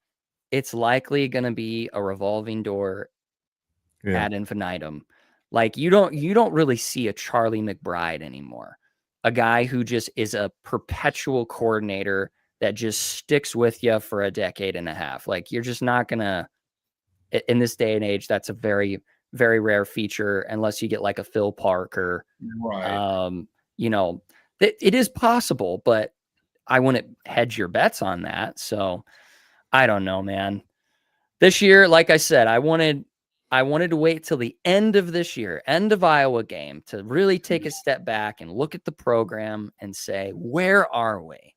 it's likely going to be a revolving door ad infinitum. Like you don't really see a Charlie McBride anymore, a guy who just is a perpetual coordinator that just sticks with you for a decade and a half. Like you're just not gonna, in this day and age, that's a very, very rare feature unless you get like a Phil Parker. Right. It is possible, but I wouldn't hedge your bets on that. So I don't know, man. This year, like I said, I wanted to wait till the end of this year, end of Iowa game, to really take a step back and look at the program and say, where are we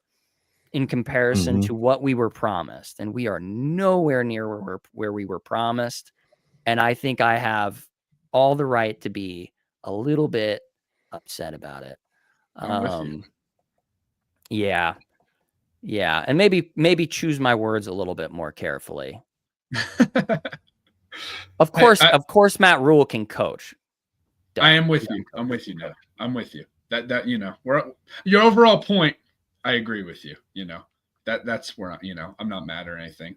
in comparison to what we were promised? And we are nowhere near where we were promised. And I think I have all the right to be a little bit upset about it. Yeah. And maybe choose my words a little bit more carefully. Of course, Matt Rhule can coach. I am with you. I'm with you now. I'm with you. That your overall point, I agree with you. That's where I'm not mad or anything.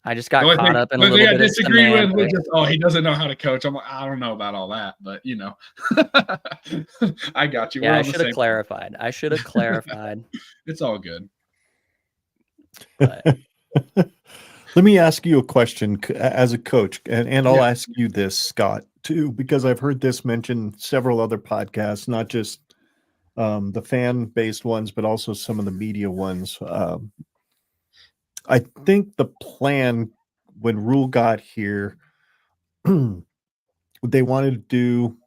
I just got caught up in a little bit. I disagree with just, he doesn't know how to coach. I'm like, I don't know about all that, but I got you. Yeah, I should have clarified. It's all good. Let me ask you a question as a coach, and I'll ask you this, Scott, too, because I've heard this mentioned several other podcasts, not just the fan-based ones, but also some of the media ones. I think the plan when Rhule got here, they wanted to do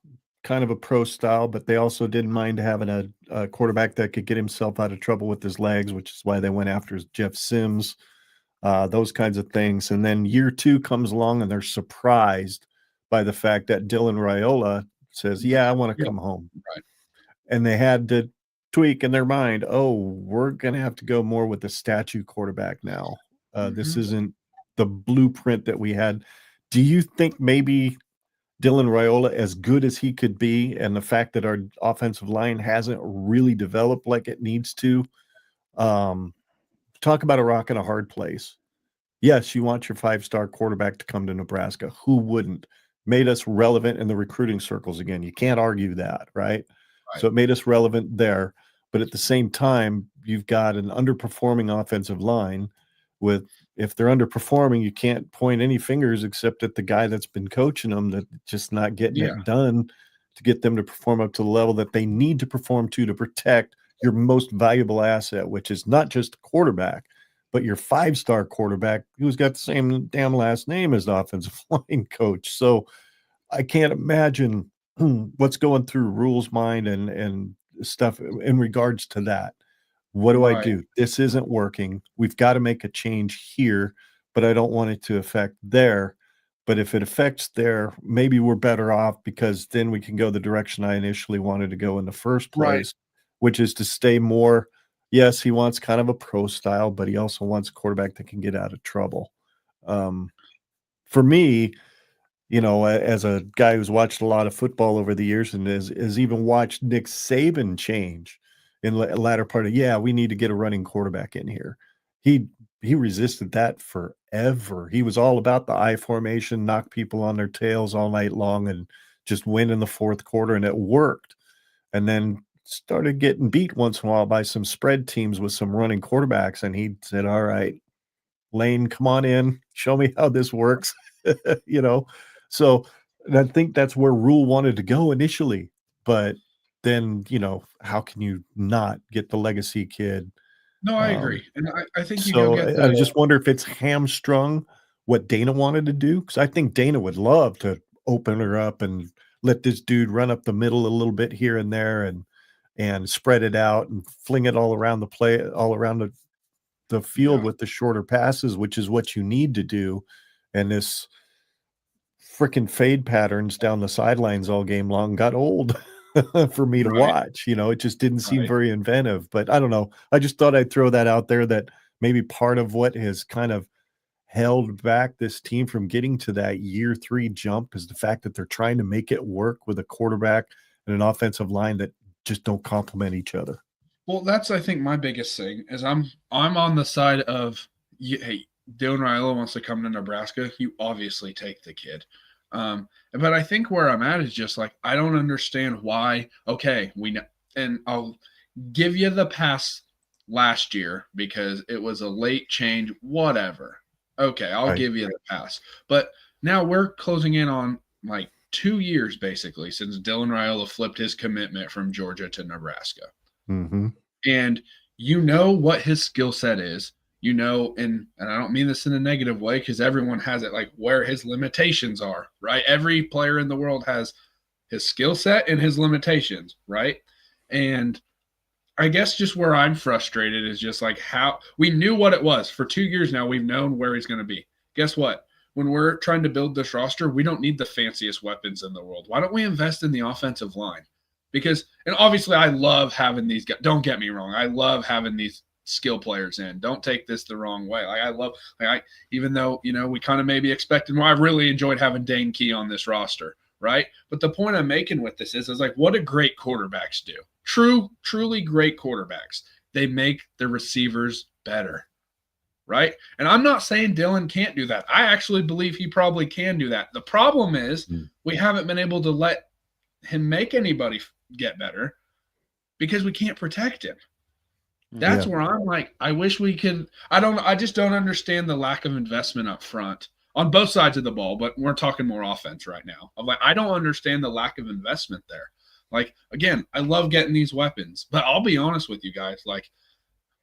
kind of a pro style, but they also didn't mind having a quarterback that could get himself out of trouble with his legs, which is why they went after Jeff Sims, those kinds of things. And then year two comes along and they're surprised by the fact that Dylan Raiola says, I want to come home. Right. And they had to tweak in their mind, we're going to have to go more with the statue quarterback now. This isn't the blueprint that we had. Do you think maybe Dylan Raiola, as good as he could be, and the fact that our offensive line hasn't really developed like it needs to, talk about a rock and a hard place. Yes, you want your 5-star quarterback to come to Nebraska. Who wouldn't? Made us relevant in the recruiting circles again. You can't argue that, right? So it made us relevant there. But at the same time, you've got an underperforming offensive line if they're underperforming, you can't point any fingers except at the guy that's been coaching them that's just not getting it done to get them to perform up to the level that they need to perform to protect your most valuable asset, which is not just a quarterback, but your 5-star quarterback who's got the same damn last name as the offensive line coach. So I can't imagine what's going through Rhule's mind and stuff in regards to that. What do I do? This isn't working. We've got to make a change here, but I don't want it to affect there. But if it affects there, maybe we're better off because then we can go the direction I initially wanted to go in the first place, which is to stay more. Yes, he wants kind of a pro style, but he also wants a quarterback that can get out of trouble. For me, as a guy who's watched a lot of football over the years and has even watched Nick Saban change in the latter part of, we need to get a running quarterback in here. He resisted that forever. He was all about the I formation, knock people on their tails all night long and just win in the fourth quarter, and it worked. And then started getting beat once in a while by some spread teams with some running quarterbacks, and he said, all right, Lane, come on in, show me how this works. So I think that's where Rhule wanted to go initially, but then how can you not get the legacy kid? No, I agree, and I think you so go get I just wonder if it's hamstrung what Dana wanted to do, because I think Dana would love to open her up and let this dude run up the middle a little bit here and there and spread it out and fling it all around the field with the shorter passes, which is what you need to do. And this freaking fade patterns down the sidelines all game long got old for me to watch. It just didn't seem very inventive, but I don't know. I just thought I'd throw that out there, that maybe part of what has kind of held back this team from getting to that year 3 jump is the fact that they're trying to make it work with a quarterback and an offensive line that just don't complement each other. Well, that's, I think, my biggest thing is I'm on the side of, hey, Dylan Rhule wants to come to Nebraska. You obviously take the kid. But I think where I'm at is just like, I don't understand why. Okay, we know, and I'll give you the pass last year because it was a late change, whatever. Okay, I'll give you the pass. But now we're closing in on like 2 years basically since Dylan Rhule flipped his commitment from Georgia to Nebraska. Mm-hmm. And what his skill set is. And I don't mean this in a negative way because everyone has it, like where his limitations are, right? Every player in the world has his skill set and his limitations, right? And I guess just where I'm frustrated is just like how we knew what it was for 2 years now. We've known where he's going to be. Guess what? When we're trying to build this roster, we don't need the fanciest weapons in the world. Why don't we invest in the offensive line? Because, and obviously I love having these guys. Don't get me wrong. I love having these skill players in. Don't take this the wrong way. Even though, we kind of maybe expected more, I really enjoyed having Dane Key on this roster, right? But the point I'm making with this is like, what do great quarterbacks do? Truly great quarterbacks. They make the receivers better, right? And I'm not saying Dylan can't do that. I actually believe he probably can do that. The problem is we haven't been able to let him make anybody get better because we can't protect him. That's where I'm like, I wish we could. I just don't understand the lack of investment up front on both sides of the ball, but we're talking more offense right now. I don't understand the lack of investment there. Like, again, I love getting these weapons, but I'll be honest with you guys, like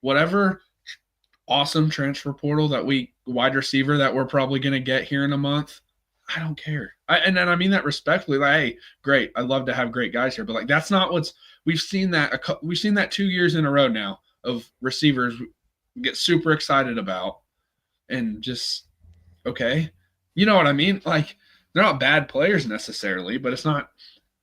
whatever awesome transfer portal wide receiver that we're probably going to get here in a month, I don't care. And I mean that respectfully. Like, hey, great. I love to have great guys here, but like that's not we've seen that 2 years in a row now of receivers get super excited about and just okay. You know what I mean? Like they're not bad players necessarily, but it's not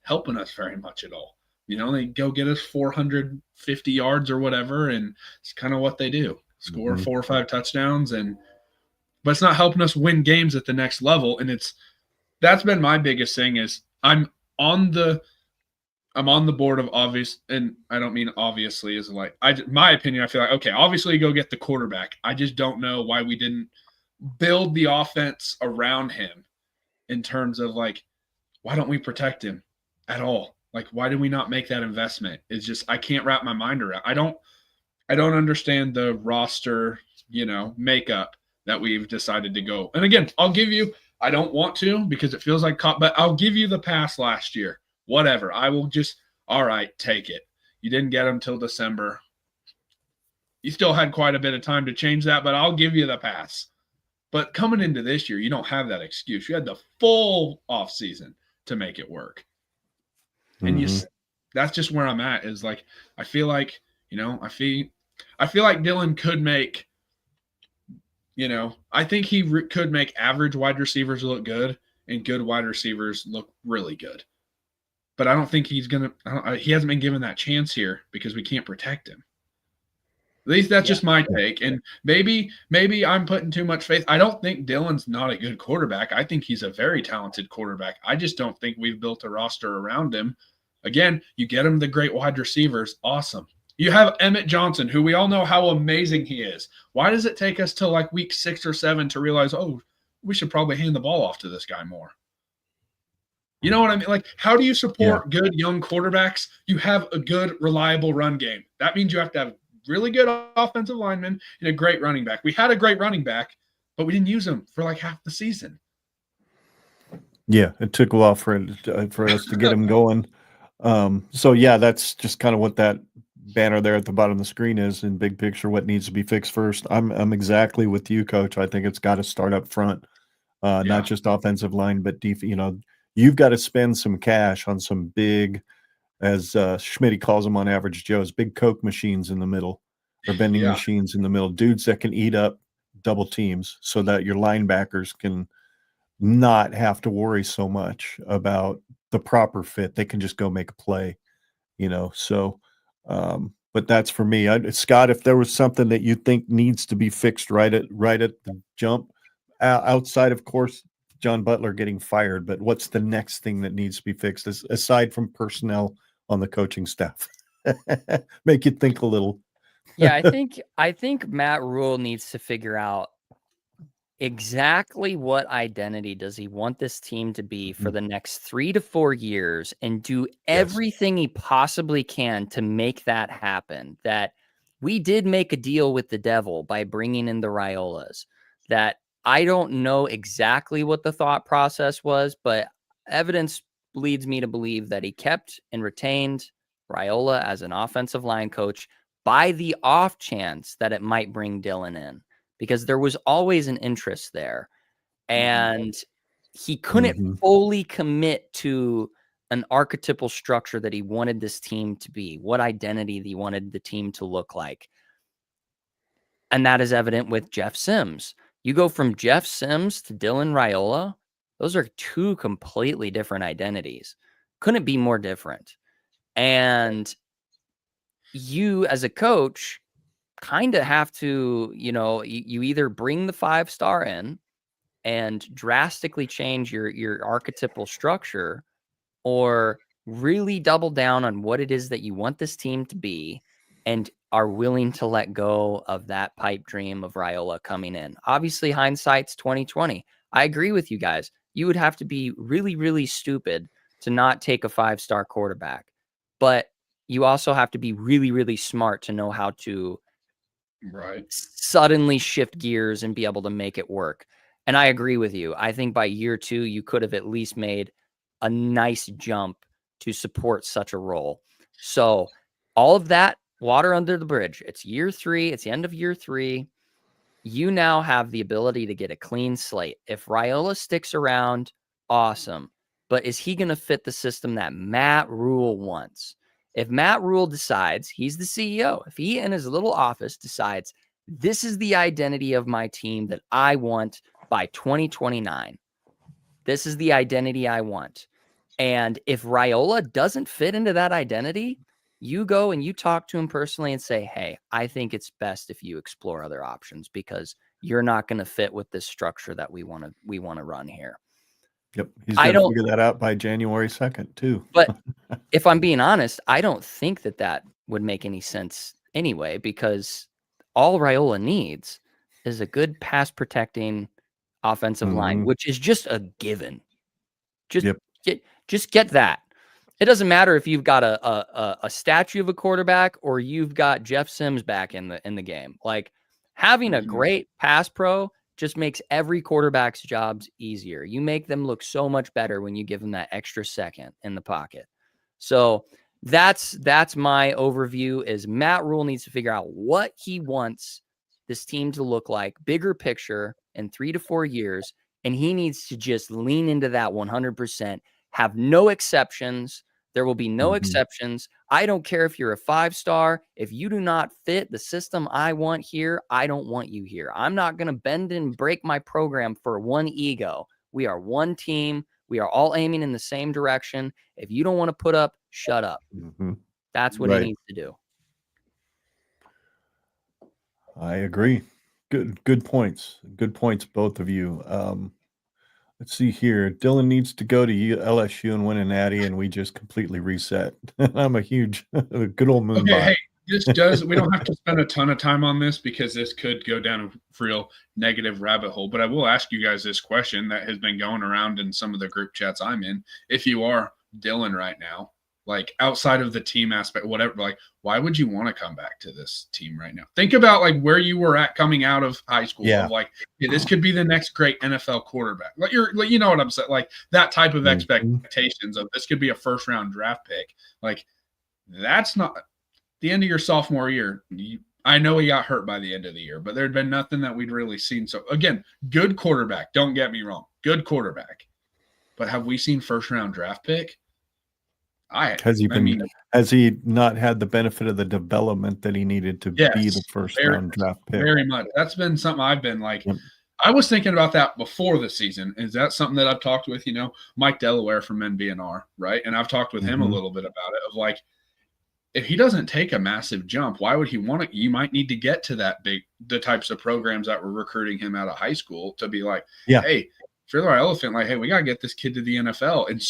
helping us very much at all. They go get us 450 yards or whatever, and it's kind of what they do. Score 4 or 5 touchdowns, but it's not helping us win games at the next level. And that's been my biggest thing is I'm on the board of obvious, and I don't mean obviously is like my opinion. I feel like, okay, obviously you go get the quarterback. I just don't know why we didn't build the offense around him in terms of like, why don't we protect him at all? Like, why did we not make that investment? It's just, I can't wrap my mind around. I don't understand the roster, makeup that we've decided to go. And again, I don't want to because it feels like, but I'll give you the pass last year. Whatever. I will just, all right, take it. You didn't get them till December. You still had quite a bit of time to change that, but I'll give you the pass. But coming into this year, you don't have that excuse. You had the full off season to make it work. And that's just where I'm at is like, I feel like, I feel like Dylan could make, I think he could make average wide receivers look good and good wide receivers look really good. But I don't think he's going to – he hasn't been given that chance here because we can't protect him. At least that's just my take. And maybe I'm putting too much faith. I don't think Dylan's not a good quarterback. I think he's a very talented quarterback. I just don't think we've built a roster around him. Again, you get him the great wide receivers. Awesome. You have Emmett Johnson, who we all know how amazing he is. Why does it take us till like week 6 or 7 to realize, we should probably hand the ball off to this guy more? You know what I mean? Like, how do you support good young quarterbacks? You have a good, reliable run game. That means you have to have really good offensive linemen and a great running back. We had a great running back, but we didn't use him for like half the season. Yeah, it took a while for us to get him going. So that's just kind of what that banner there at the bottom of the screen is in big picture, what needs to be fixed first. I'm exactly with you, Coach. I think it's got to start up front, not just offensive line, but you've got to spend some cash on some big, as Schmitty calls them on Average Joe's, big Coke machines in the middle, or vending machines in the middle, dudes that can eat up double teams so that your linebackers can not have to worry so much about the proper fit. They can just go make a play, so but that's for me. Scott, if there was something that you think needs to be fixed right at the jump, outside of course John Butler getting fired, but what's the next thing that needs to be fixed aside from personnel on the coaching staff? Make you think a little. Yeah, I think Matt Rhule needs to figure out exactly what identity does he want this team to be for the next 3 to 4 years, and do everything he possibly can to make that happen. That we did make a deal with the devil by bringing in the Raiolas. That I don't know exactly what the thought process was, but evidence leads me to believe that he kept and retained Raiola as an offensive line coach by the off chance that it might bring Dylan in, because there was always an interest there. And he couldn't fully commit to an archetypal structure that he wanted this team to be, what identity he wanted the team to look like. And that is evident with Jeff Sims. You go from Jeff Sims to Dylan Raiola, those are 2 completely different identities. Couldn't be more different. And you as a coach kind of have to, you either bring the 5-star in and drastically change your archetypal structure, or really double down on what it is that you want this team to be and are willing to let go of that pipe dream of Raiola coming in. Obviously, hindsight's 2020. I agree with you guys. You would have to be really, really stupid to not take a 5-star quarterback. But you also have to be really, really smart to know how to suddenly shift gears and be able to make it work. And I agree with you. I think by year 2, you could have at least made a nice jump to support such a role. So all of that, water under the bridge. It's year 3. It's the end of year 3. You now have the ability to get a clean slate. If Raiola sticks around, awesome. But is he going to fit the system that Matt Rhule wants? If Matt Rhule decides, he's the CEO, if he in his little office decides, this is the identity of my team that I want by 2029, this is the identity I want. And if Raiola doesn't fit into that identity, you go and you talk to him personally and say, hey, I think it's best if you explore other options because you're not going to fit with this structure that we want to run here. Yep. He's going to figure that out by January 2nd too. But if I'm being honest, I don't think that would make any sense anyway, because all Raiola needs is a good pass protecting offensive line, which is just a given. Just get that. It doesn't matter if you've got a statue of a quarterback or you've got Jeff Sims back in the game. Like, having a great pass pro just makes every quarterback's jobs easier. You make them look so much better when you give them that extra second in the pocket. So that's my overview. Is Matt Rhule needs to figure out what he wants this team to look like, bigger picture in 3 to 4 years, and he needs to just lean into that 100%, have no exceptions, There will be no exceptions. I don't care if you're a 5-star. If you do not fit the system I want here, I don't want you here. I'm not going to bend and break my program for one ego. We are one team. We are all aiming in the same direction. If you don't want to put up, shut up. That's what he needs to do. I agree. Good points. Good points, both of you. Let's see here. Dylan needs to go to LSU and win a natty, and we just completely reset. I'm a huge, good old moon bot. Hey, we don't have to spend a ton of time on this because this could go down a real negative rabbit hole. But I will ask you guys this question that has been going around in some of the group chats I'm in. If you are Dylan right now, like outside of the team aspect, whatever, like why would you want to come back to this team right now? Think about like where you were at coming out of high school. Yeah. Of like, hey, this could be the next great NFL quarterback. Like you know what I'm saying? Like that type of expectations of this could be a first round draft pick. Like that's not the end of your sophomore year. I know he got hurt by the end of the year, but there'd been nothing that we'd really seen. So again, good quarterback. Don't get me wrong. Good quarterback. But have we seen first round draft pick? Has he not had the benefit of the development that he needed to be the first round draft pick? Very much. That's been something I've been like. I was thinking about that before the season. Is that something that I've talked with, Mike Delaware from NBNR, right? And I've talked with him a little bit about it of like, if he doesn't take a massive jump, why would he want to? You might need to get to the types of programs that were recruiting him out of high school to be like, hey, Trailer Elephant, like, hey, we got to get this kid to the NFL. And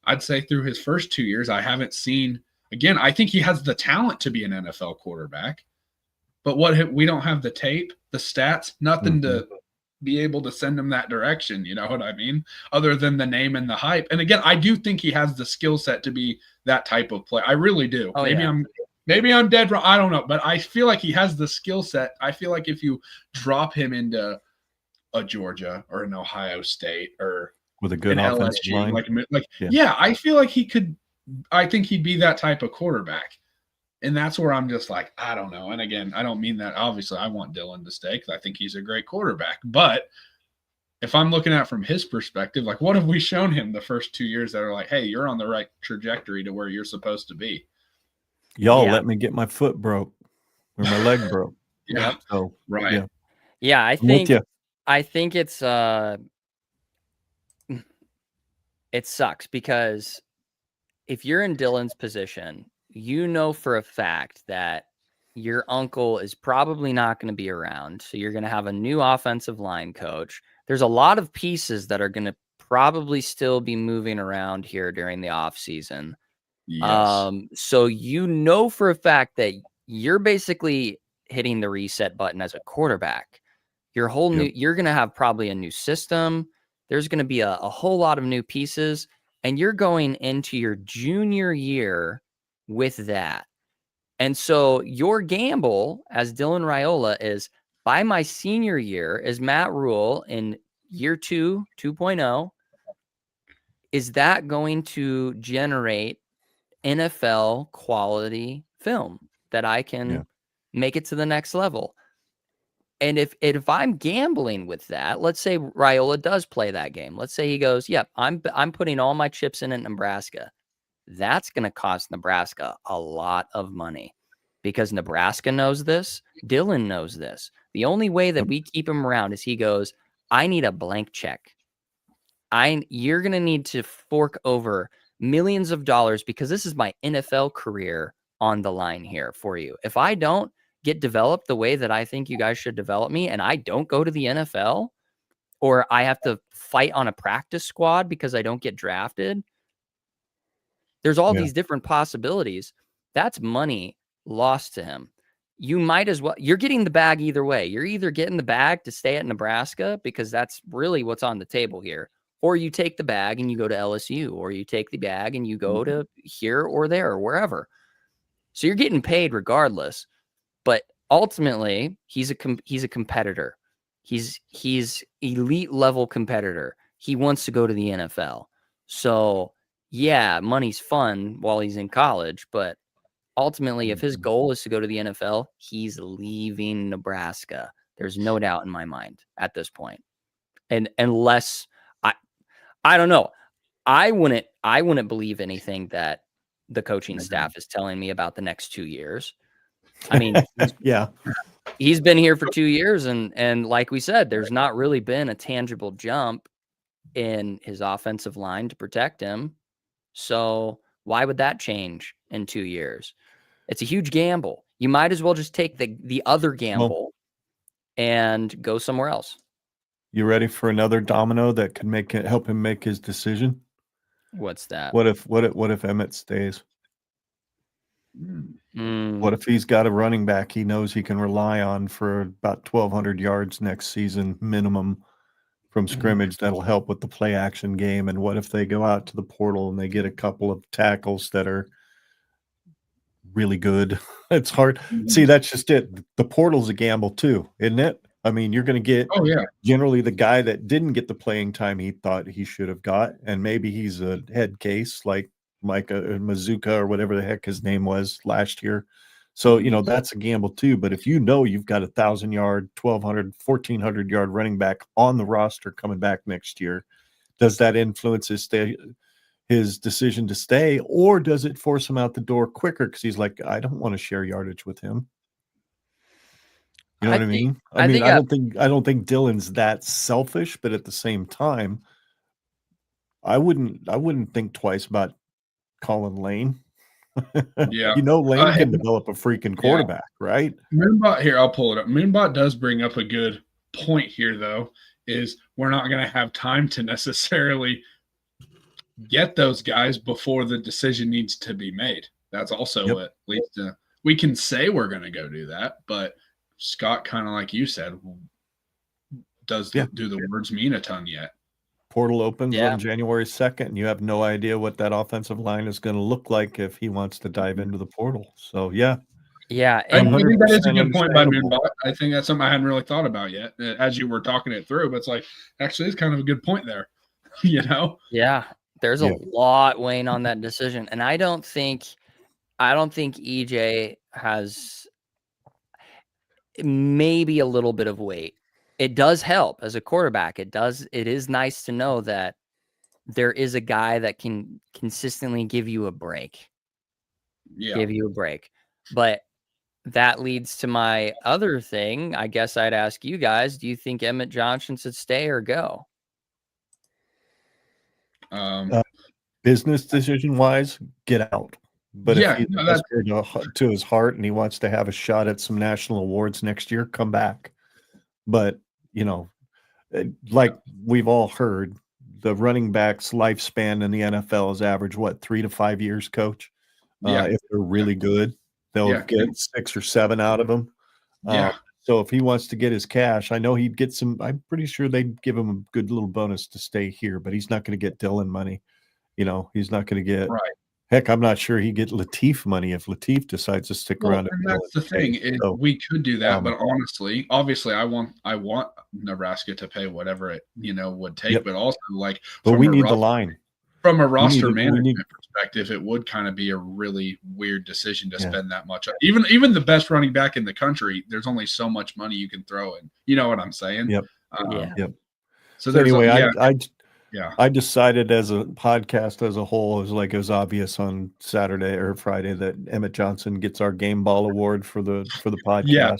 I'd say through his first 2 years, I haven't seen, again, I think he has the talent to be an NFL quarterback, but we don't have the tape, the stats, nothing to be able to send him that direction. You know what I mean? Other than the name and the hype. And again, I do think he has the skill set to be that type of player. I really do. Maybe I'm dead wrong. I don't know, but I feel like he has the skill set. I feel like if you drop him into a Georgia or an Ohio State or with a good offensive line. I feel like I think he'd be that type of quarterback. And that's where I'm just like, I don't know. And again, I don't mean that. Obviously, I want Dylan to stay because I think he's a great quarterback. But if I'm looking at it from his perspective, like what have we shown him the first 2 years that are like, hey, you're on the right trajectory to where you're supposed to be? Y'all let me get my foot broke or my leg broke. So, right. Yeah, I think it's it sucks because if you're in Dylan's position, you know for a fact that your uncle is probably not going to be around. So you're going to have a new offensive line coach. There's a lot of pieces that are going to probably still be moving around here during the off season. Yes. So you know for a fact that you're basically hitting the reset button as a quarterback. Your whole you're going to have probably a new system. There's going to be a whole lot of new pieces, and you're going into your junior year with that. And so your gamble as Dylan Raiola is by my senior year as Matt Rhule in year 2.0, is that going to generate NFL quality film that I can make it to the next level? And if I'm gambling with that, let's say Raiola does play that game. Let's say he goes, I'm putting all my chips in at Nebraska. That's going to cost Nebraska a lot of money because Nebraska knows this. Dylan knows this. The only way that we keep him around is he goes, I need a blank check. You're going to need to fork over millions of dollars because this is my NFL career on the line here for you. If I don't get developed the way that I think you guys should develop me and I don't go to the NFL, or I have to fight on a practice squad because I don't get drafted, there's all these different possibilities. That's money lost to him. You might as well, you're getting the bag either way. You're either getting the bag to stay at Nebraska because that's really what's on the table here, or you take the bag and you go to LSU, or you take the bag and you go to here or there or wherever. So you're getting paid regardless. But ultimately, he's a competitor. He's elite level competitor. He wants to go to the NFL. So yeah, money's fun while he's in college, but ultimately, if his goal is to go to the NFL, he's leaving Nebraska. There's no doubt in my mind at this point. And unless I don't know, I wouldn't believe anything that the coaching staff is telling me about the next 2 years. I mean, he's been here for 2 years, and like we said, there's not really been a tangible jump in his offensive line to protect him. So why would that change in 2 years? It's a huge gamble. You might as well just take the other gamble and go somewhere else. You ready for another domino that could help him make his decision? What's that? What if Emmett stays? What if he's got a running back he knows he can rely on for about 1,200 yards next season minimum from scrimmage that'll help with the play action game? And what if they go out to the portal and they get a couple of tackles that are really good? It's hard. See, that's just it. The portal's a gamble too, isn't it? I mean, you're going to get generally the guy that didn't get the playing time he thought he should have got, and maybe he's a head case like Micah Mazuka or whatever the heck his name was last year. So, that's a gamble too. But if you've got 1,000-yard, 1,200, 1,400-yard running back on the roster coming back next year, does that influence his decision to stay, or does it force him out the door quicker because he's like, I don't want to share yardage with him? You know what I mean? I don't think Dylan's that selfish, but at the same time, I wouldn't think twice about calling Lane. Yeah. Lane can develop a freaking quarterback, right? Moonbot, here, I'll pull it up. Moonbot does bring up a good point here, though, is we're not going to have time to necessarily get those guys before the decision needs to be made. That's also at least we can say we're going to go do that, but Scott, kind of like you said, do the words mean a ton yet? Portal opens on January 2nd, and you have no idea what that offensive line is going to look like if he wants to dive into the portal. So, yeah. And I think that is a good point by Moonbot. I think that's something I hadn't really thought about yet as you were talking it through. But it's like, actually, it's kind of a good point there, Yeah, there's a lot weighing on that decision, and I don't think EJ has maybe a little bit of weight. It does help as a quarterback. It is nice to know that there is a guy that can consistently give you a break. But that leads to my other thing. I guess I'd ask you guys, do you think Emmett Johnson should stay or go? Business decision wise, get out. But if he's to his heart and he wants to have a shot at some national awards next year, come back. But, like we've all heard, the running back's lifespan in the NFL is average, 3 to 5 years, Coach? If they're really good, they'll get 6 or 7 out of them. So if he wants to get his cash, I know he'd get some. I'm pretty sure they'd give him a good little bonus to stay here, but he's not going to get Dylan money. He's not going to get – heck, I'm not sure he'd get Latif money if Latif decides to stick around. And that's the thing. We could do that, but obviously, I want Nebraska to pay whatever it would take, but also but we need the line. From a roster management perspective, it would kind of be a really weird decision to spend that much. Even the best running back in the country, there's only so much money you can throw in. You know what I'm saying? Yep. So anyway, I decided as a podcast as a whole, it was obvious on Saturday or Friday that Emmett Johnson gets our Game Ball Award for the podcast.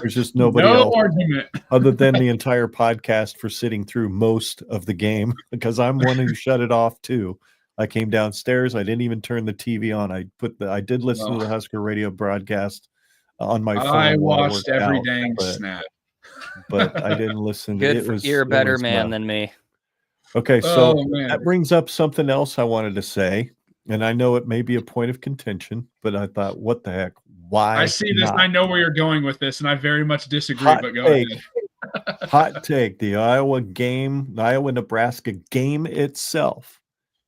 There's just nobody else argument other than the entire podcast for sitting through most of the game, because I'm one who shut it off too. I came downstairs. I didn't even turn the TV on. I did listen to the Husker radio broadcast on my phone. I watched every dang snap, but I didn't listen. You're a better man than me. Okay, so that brings up something else I wanted to say, and I know it may be a point of contention, but I thought, what the heck? Why? I see this. I know where you're going with this, and I very much disagree. But go ahead. Hot take: the Iowa-Nebraska game itself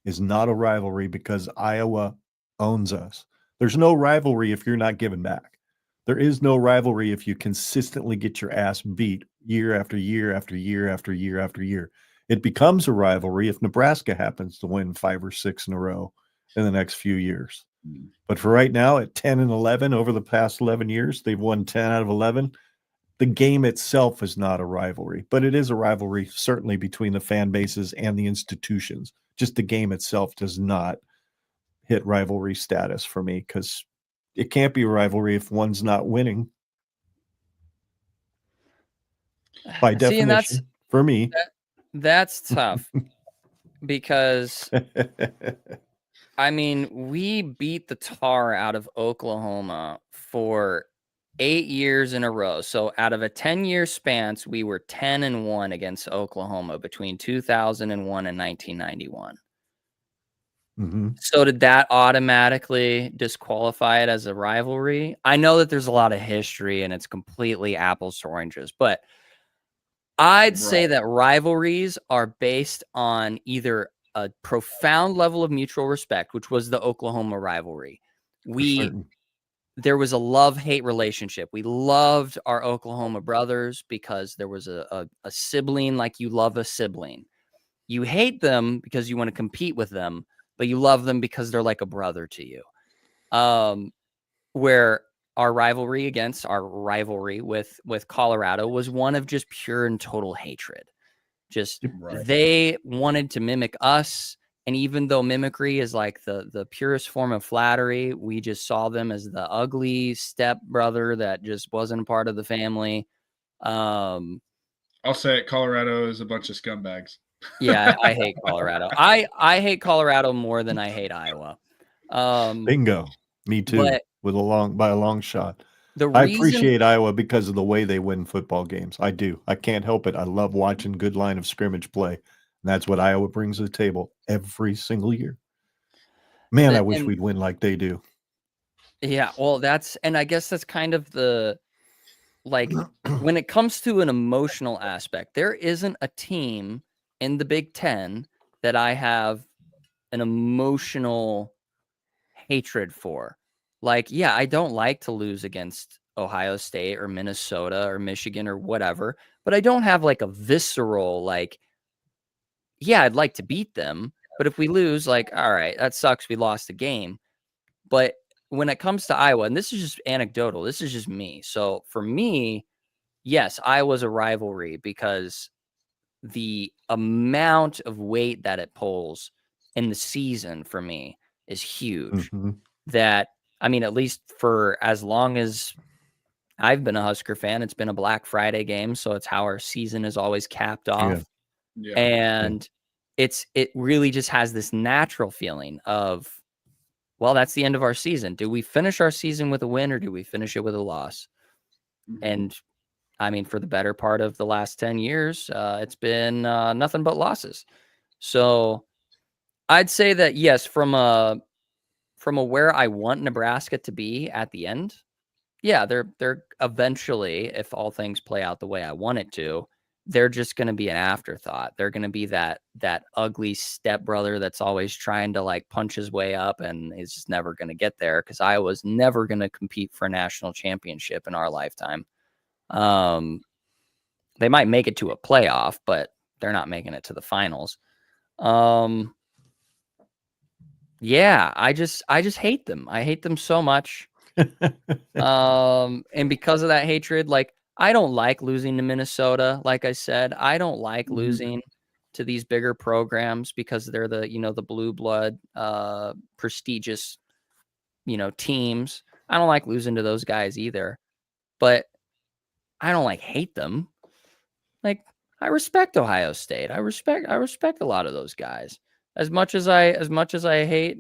is not a rivalry because Iowa owns us. There's no rivalry if you're not giving back. There is no rivalry if you consistently get your ass beat year after year after year after year after year. It becomes a rivalry if Nebraska happens to win 5 or 6 in a row in the next few years. But for right now, at 10 and 11 over the past 11 years, they've won 10 out of 11. The game itself is not a rivalry, but it is a rivalry certainly between the fan bases and the institutions. Just the game itself does not hit rivalry status for me, because it can't be a rivalry if one's not winning. By definition, for me. That's tough because, I mean, we beat the tar out of Oklahoma for 8 years in a row. So out of a 10-year span, we were 10-1 against Oklahoma between 2001 and 1991. Mm-hmm. So did that automatically disqualify it as a rivalry? I know that there's a lot of history and it's completely apples to oranges, but I'd say that rivalries are based on either a profound level of mutual respect, which was the Oklahoma rivalry. There was a love-hate relationship. We loved our Oklahoma brothers because there was a sibling like you love a sibling. You hate them because you want to compete with them, but you love them because they're like a brother to you. Where our rivalry with Colorado was one of just pure and total hatred. Just they wanted to mimic us. And even though mimicry is like the purest form of flattery, we just saw them as the ugly step brother that just wasn't a part of the family. I'll say it. Colorado is a bunch of scumbags. Yeah, I hate Colorado. I hate Colorado more than I hate Iowa. Bingo. Me too. By a long shot. I appreciate Iowa because of the way they win football games. I do. I can't help it. I love watching good line of scrimmage play. And that's what Iowa brings to the table every single year. Man, I wish we'd win like they do. Yeah, well, I guess that's kind of the, like, when it comes to an emotional aspect, there isn't a team in the Big Ten that I have an emotional hatred for. Like, yeah, I don't like to lose against Ohio State or Minnesota or Michigan or whatever, but I don't have like a visceral, like, yeah, I'd like to beat them, but if we lose, like, all right, that sucks. We lost the game. But when it comes to Iowa, and this is just anecdotal, this is just me. So for me, yes, Iowa's a rivalry because the amount of weight that it pulls in the season for me is huge. Mm-hmm. That, I mean, at least for as long as I've been a Husker fan, it's been a Black Friday game. So it's how our season is always capped off. Yeah. And it really just has this natural feeling of, well, that's the end of our season. Do we finish our season with a win or do we finish it with a loss? Mm-hmm. And I mean, for the better part of the last 10 years, it's been nothing but losses. So I'd say that, yes, from a where I want Nebraska to be at the end, yeah, they're eventually, if all things play out the way I want it to, they're just going to be an afterthought. They're going to be that ugly stepbrother that's always trying to like punch his way up and is just never going to get there because Iowa's never going to compete for a national championship in our lifetime. They might make it to a playoff, but they're not making it to the finals. Yeah, I just hate them. I hate them so much. And because of that hatred, like, I don't like losing to Minnesota. Like I said, I don't like losing to these bigger programs because they're the, the blue blood, prestigious, teams. I don't like losing to those guys either, but I don't like hate them. Like, I respect Ohio State. I respect a lot of those guys as much as I hate,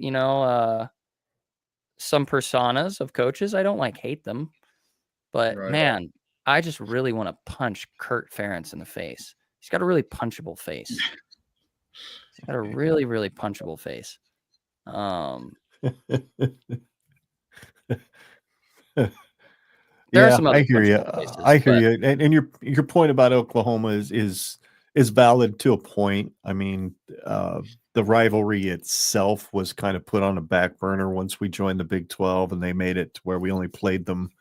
some personas of coaches. I don't like hate them, but man, I just really want to punch Kurt Ferentz in the face. He's got a really punchable face. He's got a really, really punchable face. Yeah, I hear you. I hear you. And your point about Oklahoma is valid to a point. I mean, the rivalry itself was kind of put on a back burner once we joined the Big 12, and they made it to where we only played them,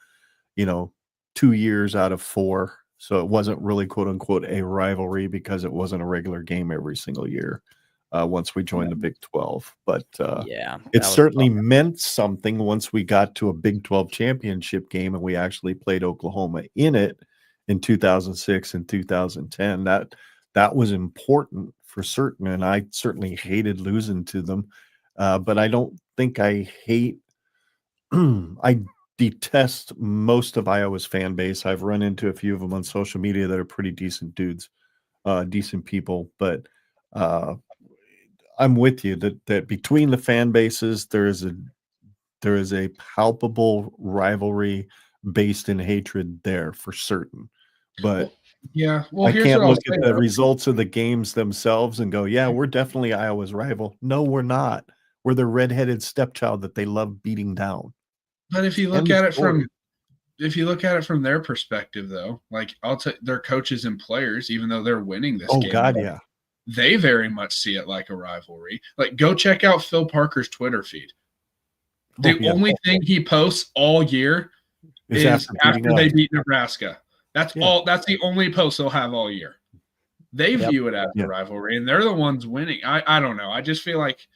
2 years out of 4. So it wasn't really, quote unquote, a rivalry because it wasn't a regular game every single year once we joined the Big 12. But it certainly meant something once we got to a Big 12 championship game and we actually played Oklahoma in it in 2006 and 2010. That was important for certain. And I certainly hated losing to them. But I don't think I hate. I detest most of Iowa's fan base. I've run into a few of them on social media that are pretty decent dudes, decent people. But I'm with you that between the fan bases, there is a palpable rivalry based in hatred there for certain. But I can't look at the results of the games themselves and go, yeah, we're definitely Iowa's rival. No, we're not. We're the redheaded stepchild that they love beating down. But if you look at it from their perspective, though, like their coaches and players, even though they're winning this game, God, yeah, they very much see it like a rivalry. Like, go check out Phil Parker's Twitter feed. The only thing he posts all year is after they beat Nebraska. That's all. That's the only post they'll have all year. They view it as a rivalry, and they're the ones winning. I don't know. I just feel like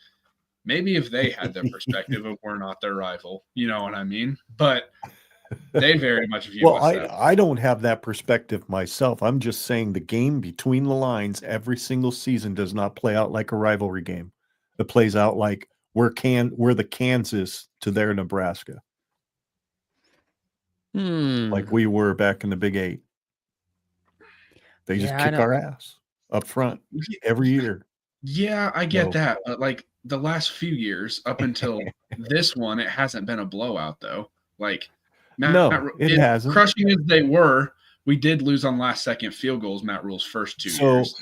maybe if they had the perspective of we're not their rival, you know what I mean? But they very much view us that way. I don't have that perspective myself. I'm just saying the game between the lines every single season does not play out like a rivalry game. It plays out like we're the Kansas to their Nebraska. Like we were back in the Big 8. They just kick our ass up front every year. Yeah, I get that. But like the last few years up until this one, it hasn't been a blowout though. Like it hasn't. Crushing as they were, we did lose on last second field goals Matt Rhule's first 2 years.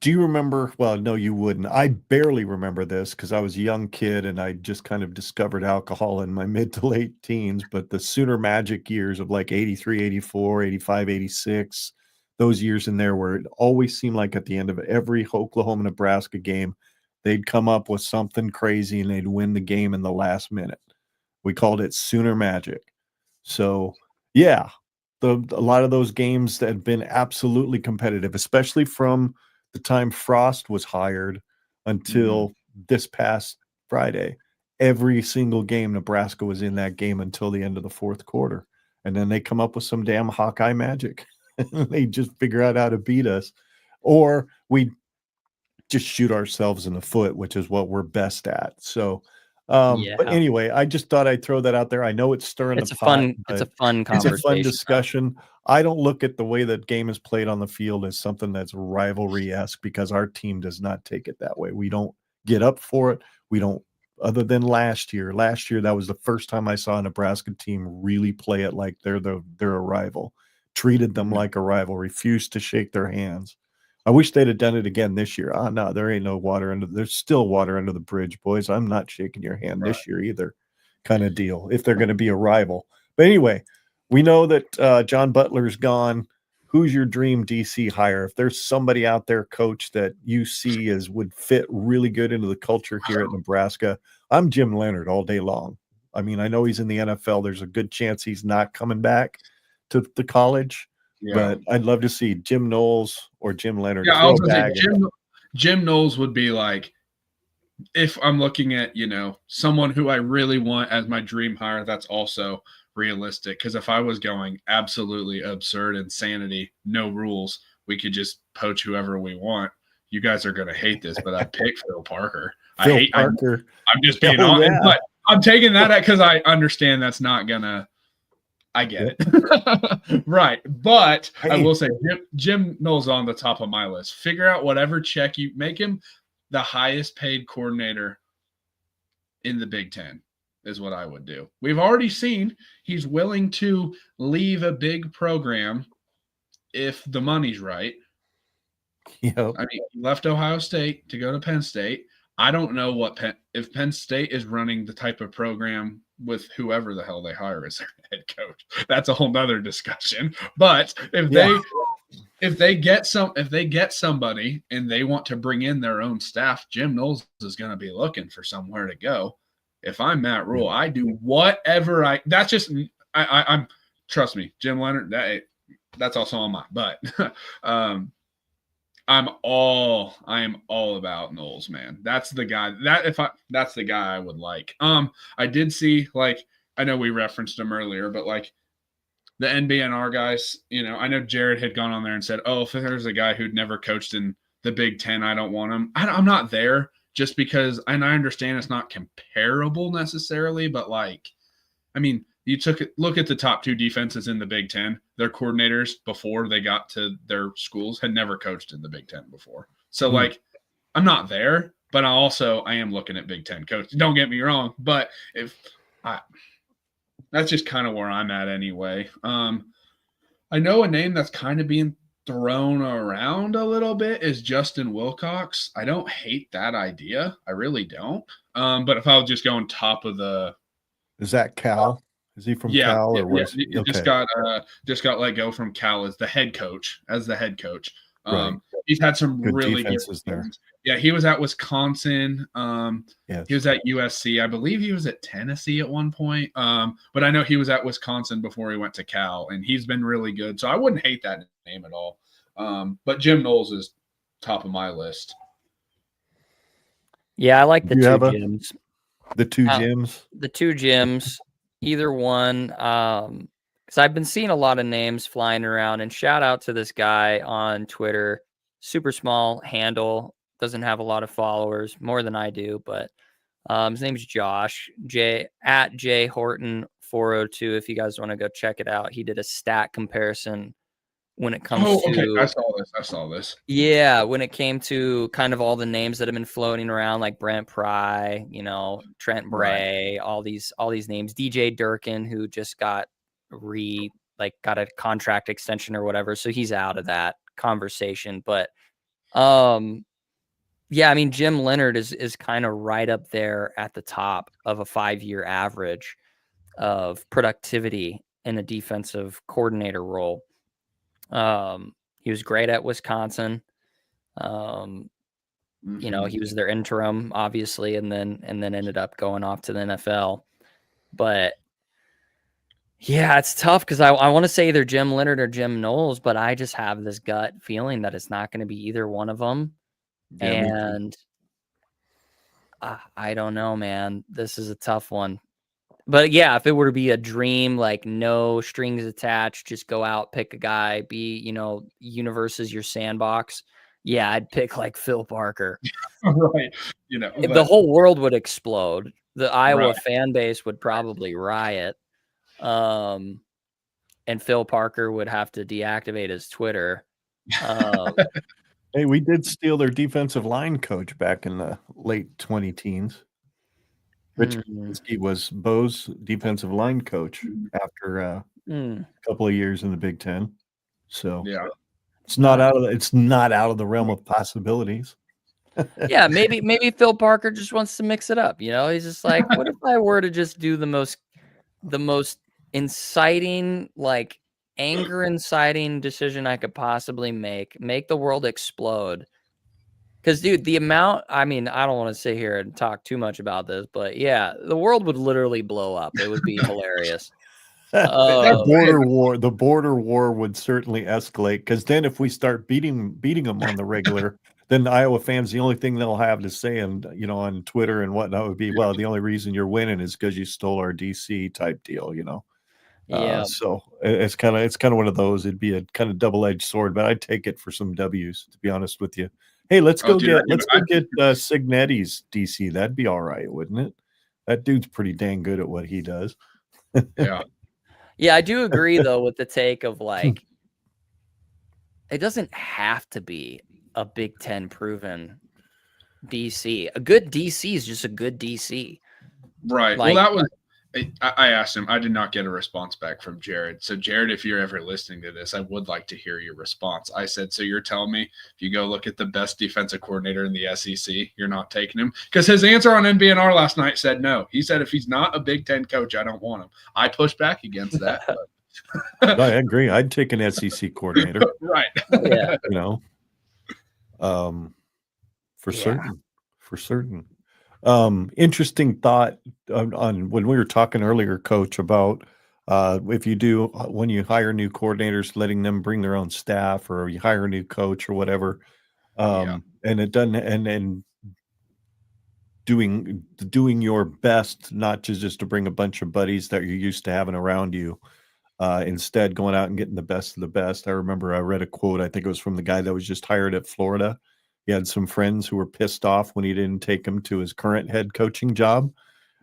Do you remember? Well, no, you wouldn't. I barely remember this because I was a young kid and I just kind of discovered alcohol in my mid to late teens. But the Sooner Magic years of like 83, 84, 85, 86, those years in there where it always seemed like at the end of every Oklahoma-Nebraska game, they'd come up with something crazy and they'd win the game in the last minute. We called it Sooner Magic. So, yeah, a lot of those games that had been absolutely competitive, especially from the time Frost was hired until this past Friday. Every single game, Nebraska was in that game until the end of the fourth quarter. And then they come up with some damn Hawkeye magic. They just figure out how to beat us. Or we just shoot ourselves in the foot, which is what we're best at. So, but anyway, I just thought I'd throw that out there. I know it's stirring the pot. It's a fun conversation. It's a fun discussion. I don't look at the way that game is played on the field as something that's rivalry-esque because our team does not take it that way. We don't get up for it. We don't, other than last year. Last year, that was the first time I saw a Nebraska team really play it like they're a rival. Treated them like a rival, refused to shake their hands. I wish they'd have done it again this year. No, there ain't no water there's still water under the bridge, boys. I'm not shaking your hand this year either, kind of deal, if they're going to be a rival. But anyway, we know that John Butler's gone. Who's your dream DC hire? If there's somebody out there, Coach, that you see would fit really good into the culture here at Nebraska, I'm Jim Leonard all day long. I mean, I know he's in the NFL. There's a good chance he's not coming back to the college. Yeah. But I'd love to see Jim Knowles or Jim Leonard. Yeah, I was going to say Jim Knowles would be like, if I'm looking at, someone who I really want as my dream hire, that's also realistic. Because if I was going absolutely absurd insanity, no rules, we could just poach whoever we want. You guys are going to hate this, but I pick Phil Parker. I'm just being honest, but I'm taking that because I understand that's not going to. I get it. Right. But I will say Jim Knowles on the top of my list. Figure out whatever check you make him the highest paid coordinator in the Big Ten is what I would do. We've already seen he's willing to leave a big program if the money's right. Yep. I mean, he left Ohio State to go to Penn State. I don't know if Penn State is running the type of program with whoever the hell they hire as their head coach. That's a whole nother discussion. But if they get somebody and they want to bring in their own staff, Jim Knowles is going to be looking for somewhere to go. If I'm Matt Rhule, I do whatever I'm trust me, Jim Leonard, that's also on mine. But I am all about Knowles, man. That's the guy that's the guy I would like. I did see, I know we referenced him earlier, but the NBNR guys, I know Jared had gone on there and said, if there's a guy who'd never coached in the Big Ten, I don't want him. I'm not there just because, and I understand it's not comparable necessarily, but like, I mean, you look at the top 2 defenses in the Big Ten. Their coordinators before they got to their schools had never coached in the Big Ten before. So like, I'm not there, but I am looking at Big Ten coaches. Don't get me wrong, but that's just kind of where I'm at anyway. I know a name that's kind of being thrown around a little bit is Justin Wilcox. I don't hate that idea. I really don't. But if I was just going top of the, is that Cal? Is he from Cal or was he just got let go from Cal as the head coach. Right. He's had some good really defenses good there. Yeah, he was at Wisconsin. Yes. He was at USC. I believe he was at Tennessee at one point. But I know he was at Wisconsin before he went to Cal, and he's been really good. So I wouldn't hate that name at all. But Jim Knowles is top of my list. Yeah, I like the 2 gyms. The 2 gyms? The 2 gyms. Either one. Because I've been seeing a lot of names flying around, and shout out to this guy on Twitter. Super small handle. Doesn't have a lot of followers, more than I do, but his name's Josh, at J Horton 402. If you guys want to go check it out, he did a stat comparison when it comes to. Okay. I saw this. Yeah, when it came to kind of all the names that have been floating around, like Brent Pry, Trent Bray, all these names. DJ Durkin, who just got a contract extension or whatever, so he's out of that conversation. But yeah, I mean, Jim Leonhard is kind of right up there at the top of a 5-year average of productivity in a defensive coordinator role. He was great at Wisconsin. He was their interim, obviously, and then ended up going off to the NFL. But yeah, it's tough because I want to say either Jim Leonhard or Jim Knowles, but I just have this gut feeling that it's not going to be either one of them. Yeah, and I don't know, man. This is a tough one. But yeah, if it were to be a dream, like no strings attached, just go out, pick a guy, universe is your sandbox. Yeah, I'd pick like Phil Parker. Right. The whole world would explode. The Iowa fan base would probably riot. And Phil Parker would have to deactivate his Twitter. Hey, we did steal their defensive line coach back in the late 2010s. Rich Kaminsky was Bo's defensive line coach after a couple of years in the Big Ten. So yeah, it's not out of the realm of possibilities. Yeah, maybe Phil Parker just wants to mix it up. He's just like, what if I were to just do the most inciting, like anger inciting decision I could possibly make the world explode. Because, dude, the amount, I mean, I don't want to sit here and talk too much about this, but yeah, the world would literally blow up. It would be hilarious. The border war would certainly escalate, because then if we start beating them on the regular, then the Iowa fans, the only thing they'll have to say on Twitter and whatnot would be, well, the only reason you're winning is because you stole our DC type deal, Yeah. So it's kind of one of those. It'd be a kind of double-edged sword, but I'd take it for some W's, to be honest with you. Hey, let's go get Signetti's DC. That'd be all right, wouldn't it? That dude's pretty dang good at what he does. Yeah. Yeah, I do agree though with the take of like, it doesn't have to be a Big Ten proven DC. A good DC is just a good DC. Right. Well, that was. I asked him. I did not get a response back from Jared. So, Jared, if you're ever listening to this, I would like to hear your response. I said, so you're telling me if you go look at the best defensive coordinator in the SEC, you're not taking him? Because his answer on NBNR last night said no. He said if he's not a Big Ten coach, I don't want him. I pushed back against that. I agree. I'd take an SEC coordinator. Right. Yeah. For certain. Interesting thought on when we were talking earlier, Coach, about when you hire new coordinators, letting them bring their own staff, or you hire a new coach or whatever, and it doesn't, and doing your best not just to bring a bunch of buddies that you're used to having around you, instead going out and getting the best of the best. I remember I read a quote, I think it was from the guy that was just hired at Florida. he had some friends who were pissed off when he didn't take him to his current head coaching job.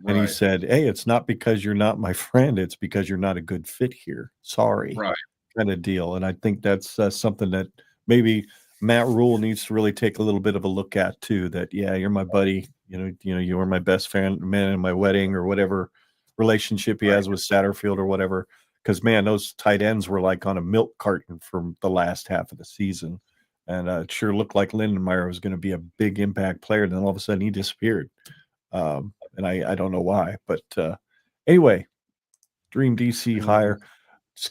And he said, hey, it's not because you're not my friend. It's because you're not a good fit here. Sorry. Right. Kind of deal. And I think that's something that maybe Matt Rhule needs to really take a little bit of a look at too, that, yeah, you're my buddy. You were my best man in my wedding, or whatever relationship he has with Satterfield or whatever. Because, man, those tight ends were like on a milk carton for the last half of the season. And it sure looked like Lindenmeyer was going to be a big impact player. And then all of a sudden he disappeared. And I don't know why. But anyway, Dream DC hire.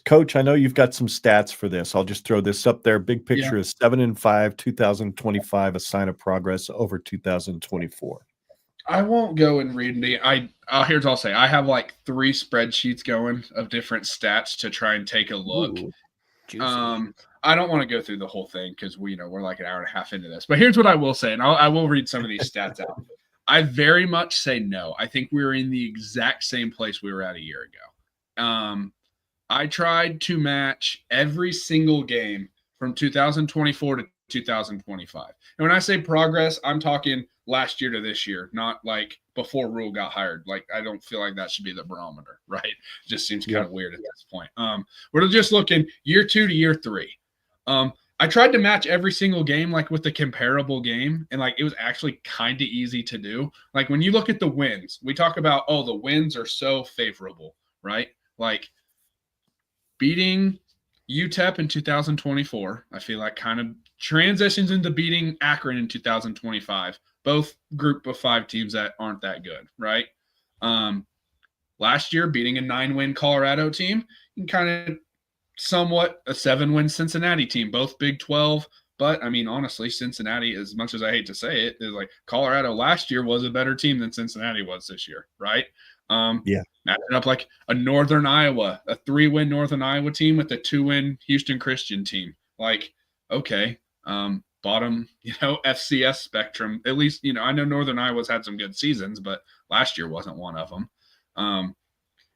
Coach, I know you've got some stats for this. I'll just throw this up there. Big picture is 7-5, 2025, a sign of progress over 2024. I won't go and read the. Here's what I'll say. I have like 3 spreadsheets going of different stats to try and take a look. Ooh, I don't want to go through the whole thing because we're like an hour and a half into this. But here's what I will say, and I will read some of these stats out. I very much say no. I think we're in the exact same place we were at a year ago. I tried to match every single game from 2024 to 2025. And when I say progress, I'm talking last year to this year, not like before Rhule got hired. Like, I don't feel like that should be the barometer, right? It just seems kind of weird at this point. We're just looking year 2 to year 3. I tried to match every single game, like with the comparable game, and like it was actually kind of easy to do. Like when you look at the wins, we talk about, the wins are so favorable, right? Like beating UTEP in 2024, I feel like kind of transitions into beating Akron in 2025, both group of 5 teams that aren't that good, right? Last year, beating a 9-win Colorado team, and kind of somewhat a 7-win Cincinnati team, both Big 12. But I mean, honestly, Cincinnati, as much as I hate to say it, is like Colorado last year was a better team than Cincinnati was this year, right? Matching up like a Northern Iowa, a 3-win Northern Iowa team with a 2-win Houston Christian team. Like, okay, bottom, FCS spectrum. At least, I know Northern Iowa's had some good seasons, but last year wasn't one of them.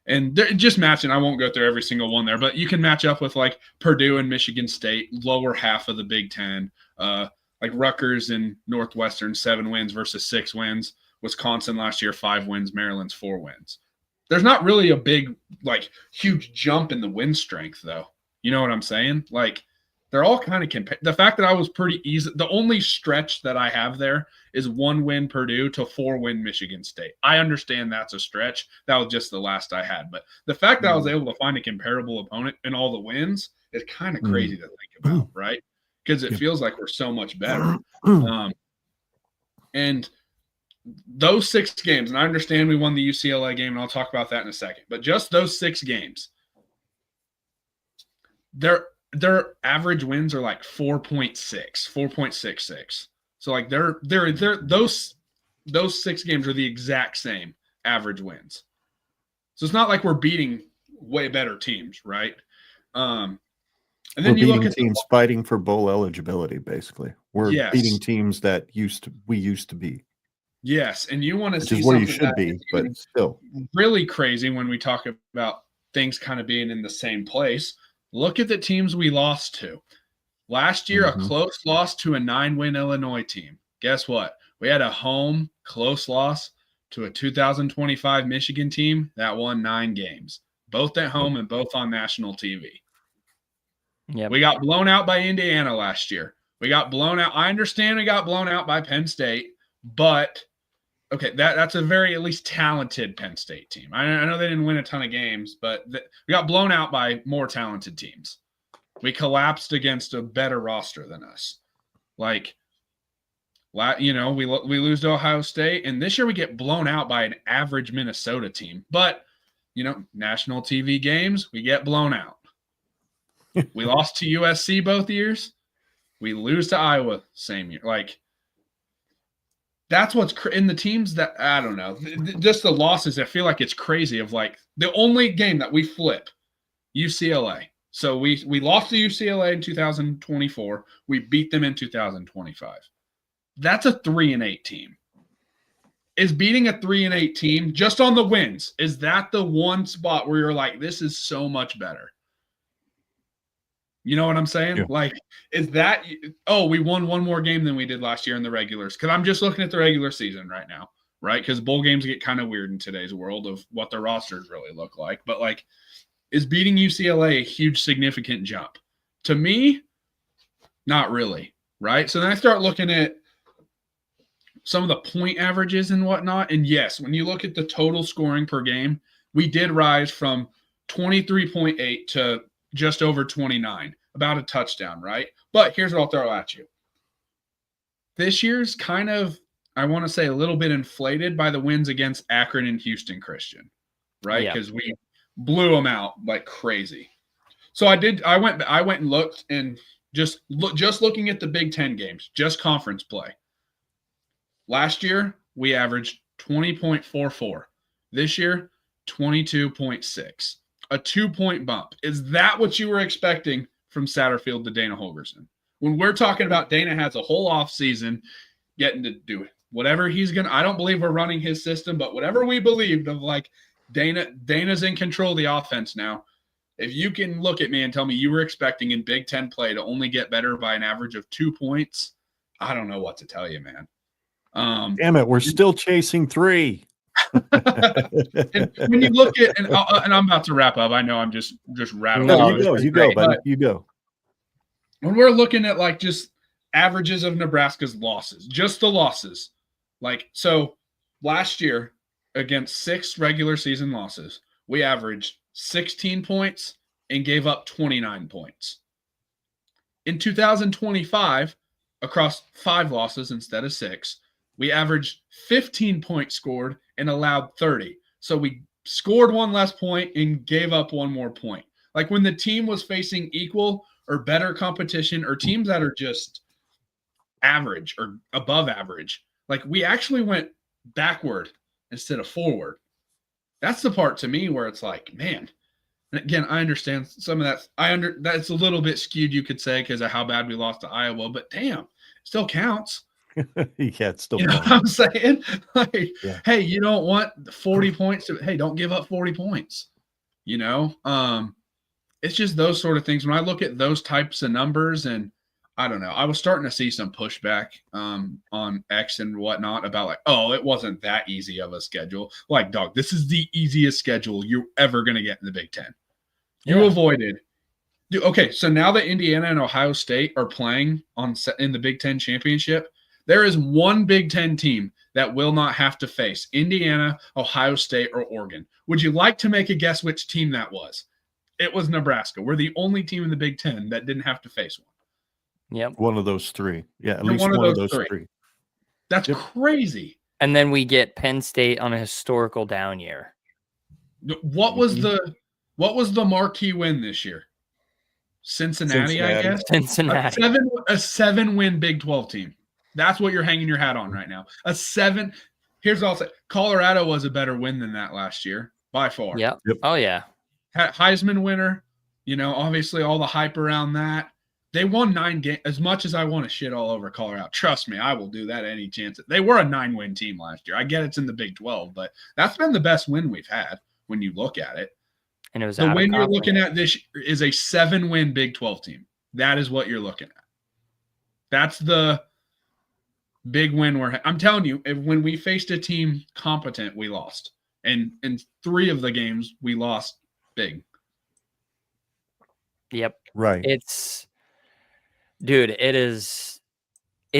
And just matching, I won't go through every single one there, but you can match up with like Purdue and Michigan State, lower half of the Big Ten, like Rutgers and Northwestern, 7 wins versus 6 wins. Wisconsin last year, 5 wins, Maryland's 4 wins. There's not really a big, like, huge jump in the win strength, though. You know what I'm saying? Like, they're all kind of the fact that I was pretty easy. The only stretch that I have there is 1-win Purdue to 4-win Michigan State. I understand that's a stretch. That was just the last I had. But the fact that I was able to find a comparable opponent in all the wins is kind of crazy to think about, right? Because it feels like we're so much better. And those 6 games, and I understand we won the UCLA game, and I'll talk about that in a second, but just those 6 games, their average wins are like 4.66. So like they're those 6 games are the exact same average wins. So it's not like we're beating way better teams, right? And then we're beating teams fighting for bowl eligibility. Basically, we're beating teams that we used to be. Yes, and you want to see where you should be, but still really crazy when we talk about things kind of being in the same place. Look at the teams we lost to. Last year, a close loss to a 9-win Illinois team. Guess what? We had a home close loss to a 2025 Michigan team that won 9 games, both at home and both on national TV. Yep. We got blown out by Indiana last year. We got blown out. I understand we got blown out by Penn State, but okay, that's a very at least talented Penn State team. I know they didn't win a ton of games, but we got blown out by more talented teams. We collapsed against a better roster than us. Like, we lose to Ohio State, and this year we get blown out by an average Minnesota team. But, national TV games, we get blown out. We lost to USC both years. We lose to Iowa same year. Like, that's what's in the teams that I don't know. Just the losses, I feel like it's crazy. Of like the only game that we flip, UCLA. So we lost to UCLA in 2024. We beat them in 2025. That's a 3-8 team. Is beating a 3-8 team just on the wins? Is that the one spot where you're like, this is so much better? You know what I'm saying? Yeah. Like, is that we won one more game than we did last year in the regulars? Because I'm just looking at the regular season right now, right? Because bowl games get kind of weird in today's world of what the rosters really look like. But like, is beating UCLA a huge significant jump? To me, not really, right? So then I start looking at some of the point averages and whatnot. And yes, when you look at the total scoring per game, we did rise from 23.8 to just over 29, about a touchdown, right? But here's what I'll throw at you. This year's kind of, I want to say, a little bit inflated by the wins against Akron and Houston Christian, right? Because we blew them out like crazy. So I went and looked, and just looking at the Big Ten games, just conference play. Last year, we averaged 20.44. This year, 22.6. A 2-point bump. Is that what you were expecting from Satterfield to Dana Holgorsen? When we're talking about Dana has a whole offseason getting to do it. Whatever he's going to – I don't believe we're running his system, but whatever we believed of like Dana's in control of the offense now. If you can look at me and tell me you were expecting in Big Ten play to only get better by an average of 2 points, I don't know what to tell you, man. Damn it, we're still chasing 3. And when you look at, and I'm about to wrap up. I know I'm just rattling. No, you go, buddy. You go. When we're looking at like just averages of Nebraska's losses, just the losses, like, so last year against 6 regular season losses, we averaged 16 points and gave up 29 points. In 2025, across 5 losses instead of 6, we averaged 15 points scored and allowed 30. So we scored 1 less point and gave up 1 more point. Like when the team was facing equal or better competition or teams that are just average or above average, like we actually went backward instead of forward. That's the part to me where it's like, man, and again, I understand some of that. That's a little bit skewed, you could say, because of how bad we lost to Iowa, but damn, it still counts. Yeah, it's still. You know what I'm saying? Like, hey, you don't want 40 points. Hey, don't give up 40 points. You know, it's just those sort of things. When I look at those types of numbers, and I don't know, I was starting to see some pushback on X and whatnot about like, oh, it wasn't that easy of a schedule. Like, dog, this is the easiest schedule you're ever going to get in the Big Ten. You avoided. Okay, so now that Indiana and Ohio State are playing in the Big Ten championship, there is one Big Ten team that will not have to face Indiana, Ohio State, or Oregon. Would you like to make a guess which team that was? It was Nebraska. We're the only team in the Big Ten that didn't have to face one. Yep. One of those 3. Yeah, at least one of those 3. That's crazy. And then we get Penn State on a historical down year. What was the marquee win this year? Cincinnati, I guess. Cincinnati. A 7-win Big 12 team. That's what you're hanging your hat on right now. A 7. Here's what I'll say. Colorado was a better win than that last year, by far. Yep. Oh, yeah. Heisman winner, you know, obviously all the hype around that. They won 9 games. As much as I want to shit all over Colorado, trust me, I will do that any chance. They were a 9-win team last year. I get it's in the Big 12, but that's been the best win we've had when you look at it. And it was the win you're looking at this is a 7-win Big 12 team. That is what you're looking at. That's the big win I'm telling you, when we faced a team competent, we lost. And in 3 of the games, we lost big. Yep. Right. It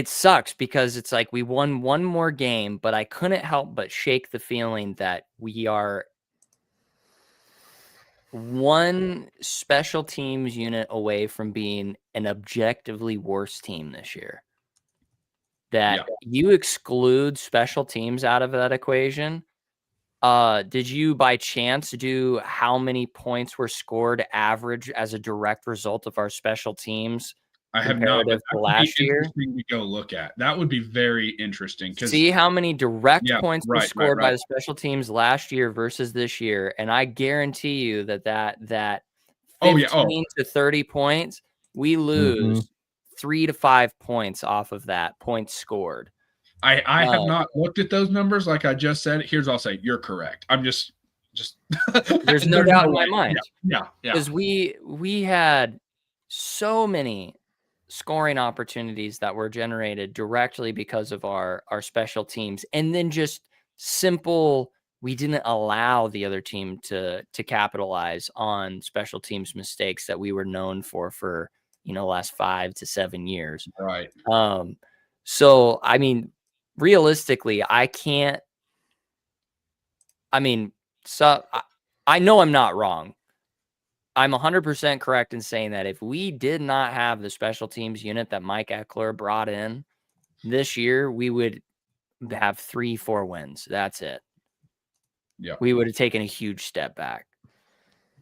sucks because it's like we won 1 more game, but I couldn't help but shake the feeling that we are one special teams unit away from being an objectively worse team this year. That you exclude special teams out of that equation. Did you by chance do how many points were scored average as a direct result of our special teams? I have not. That would last year to go look at. That would be very interesting. See how many direct points were scored by the special teams last year versus this year, and I guarantee you that 15 to 30 points, we lose 3 to 5 points off of that points scored. I have not looked at those numbers. Like I just said, here's I'll say you're correct. I'm just there's no doubt in my mind. Yeah. Because we had so many scoring opportunities that were generated directly because of our special teams, and then just simple, we didn't allow the other team to capitalize on special teams mistakes that we were known for last 5 to 7 years. Right. So I mean, realistically, I know I'm not wrong. I'm 100% correct in saying that if we did not have the special teams unit that Mike Eckler brought in this year, we would have 3-4 wins. That's it. Yeah. We would have taken a huge step back,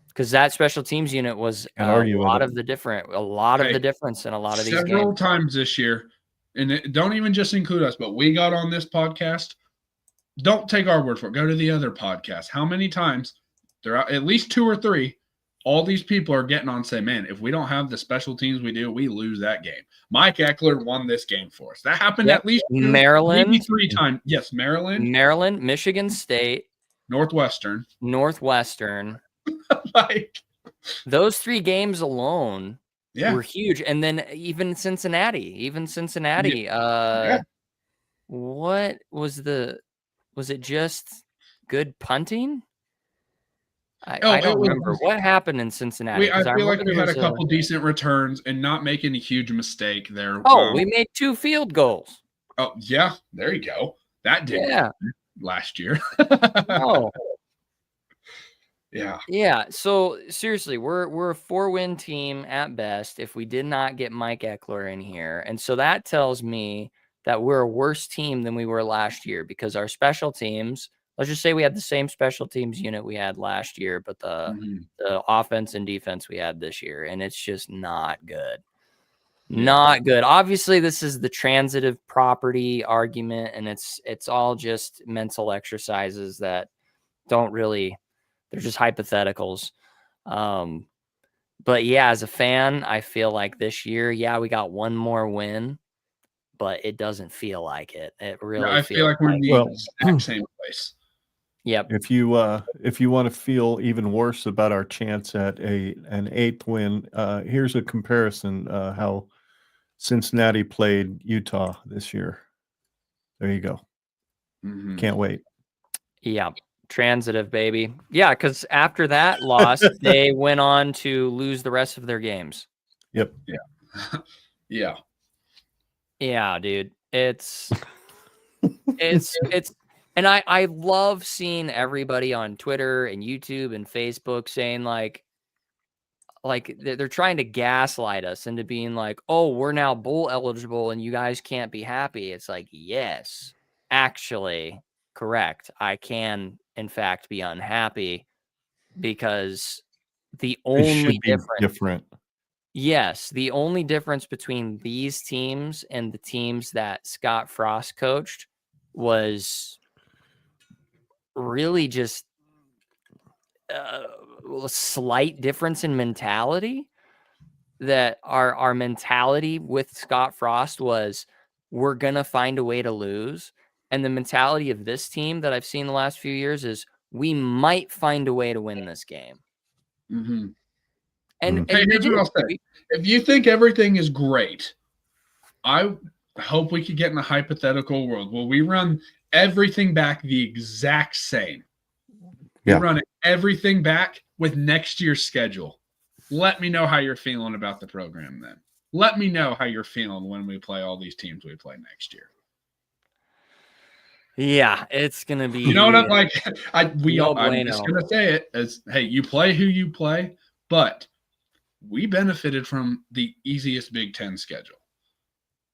because that special teams unit was a lot of the difference in a lot of these games. Several times this year, and don't even just include us, but we got on this podcast. Don't take our word for it. Go to the other podcast. How many times, there are at least 2 or 3, all these people are getting on and say, man, if we don't have the special teams we do, we lose that game. Mike Eckler won this game for us. That happened at least Maryland, maybe 3 times. Yes, Maryland, Michigan State, Northwestern. Like those 3 games alone were huge. And then even Cincinnati. What was it just good punting? I don't remember what happened in Cincinnati. I feel like we had a couple decent returns and not making a huge mistake there. We made 2 field goals. Oh yeah, there you go. That didn't happen last year. Oh. Yeah. Yeah. So seriously, we're a 4-win team at best if we did not get Mike Eckler in here. And so that tells me that we're a worse team than we were last year, because our special teams, let's just say we had the same special teams unit we had last year, but the offense and defense we had this year, and it's just not good. Not good. Obviously, this is the transitive property argument, and it's all just mental exercises that don't really, they're just hypotheticals. But yeah, as a fan, I feel like this year, we got 1 more win, but it doesn't feel like it. It really I feel like we're in the exact same place. Yep. If you want to feel even worse about our chance at an 8th win, here's a comparison how Cincinnati played Utah this year. There you go. Can't wait. Yeah. Transitive, baby. Yeah, because after that loss, they went on to lose the rest of their games. Yep. Yeah. Yeah. Yeah, dude. It's and I love seeing everybody on Twitter and YouTube and Facebook saying like they're trying to gaslight us into being like, oh, we're now bowl eligible and you guys can't be happy. It's like, yes, actually, correct. I can, in fact, be unhappy, because the only difference. Yes, the only difference between these teams and the teams that Scott Frost coached was really just a slight difference in mentality. That our mentality with Scott Frost was, we're going to find a way to lose. And the mentality of this team that I've seen the last few years is, we might find a way to win this game. Mm-hmm. And here's what I'll say. If you think everything is great, I hope we could get in a hypothetical world where we run everything back the exact same. Yeah. We run everything back with next year's schedule. Let me know how you're feeling about the program then. Let me know how you're feeling when we play all these teams we play next year. Yeah, it's going to be. You know what I'm like? I'm just going to say it as, hey, you play who you play, but we benefited from the easiest Big Ten schedule.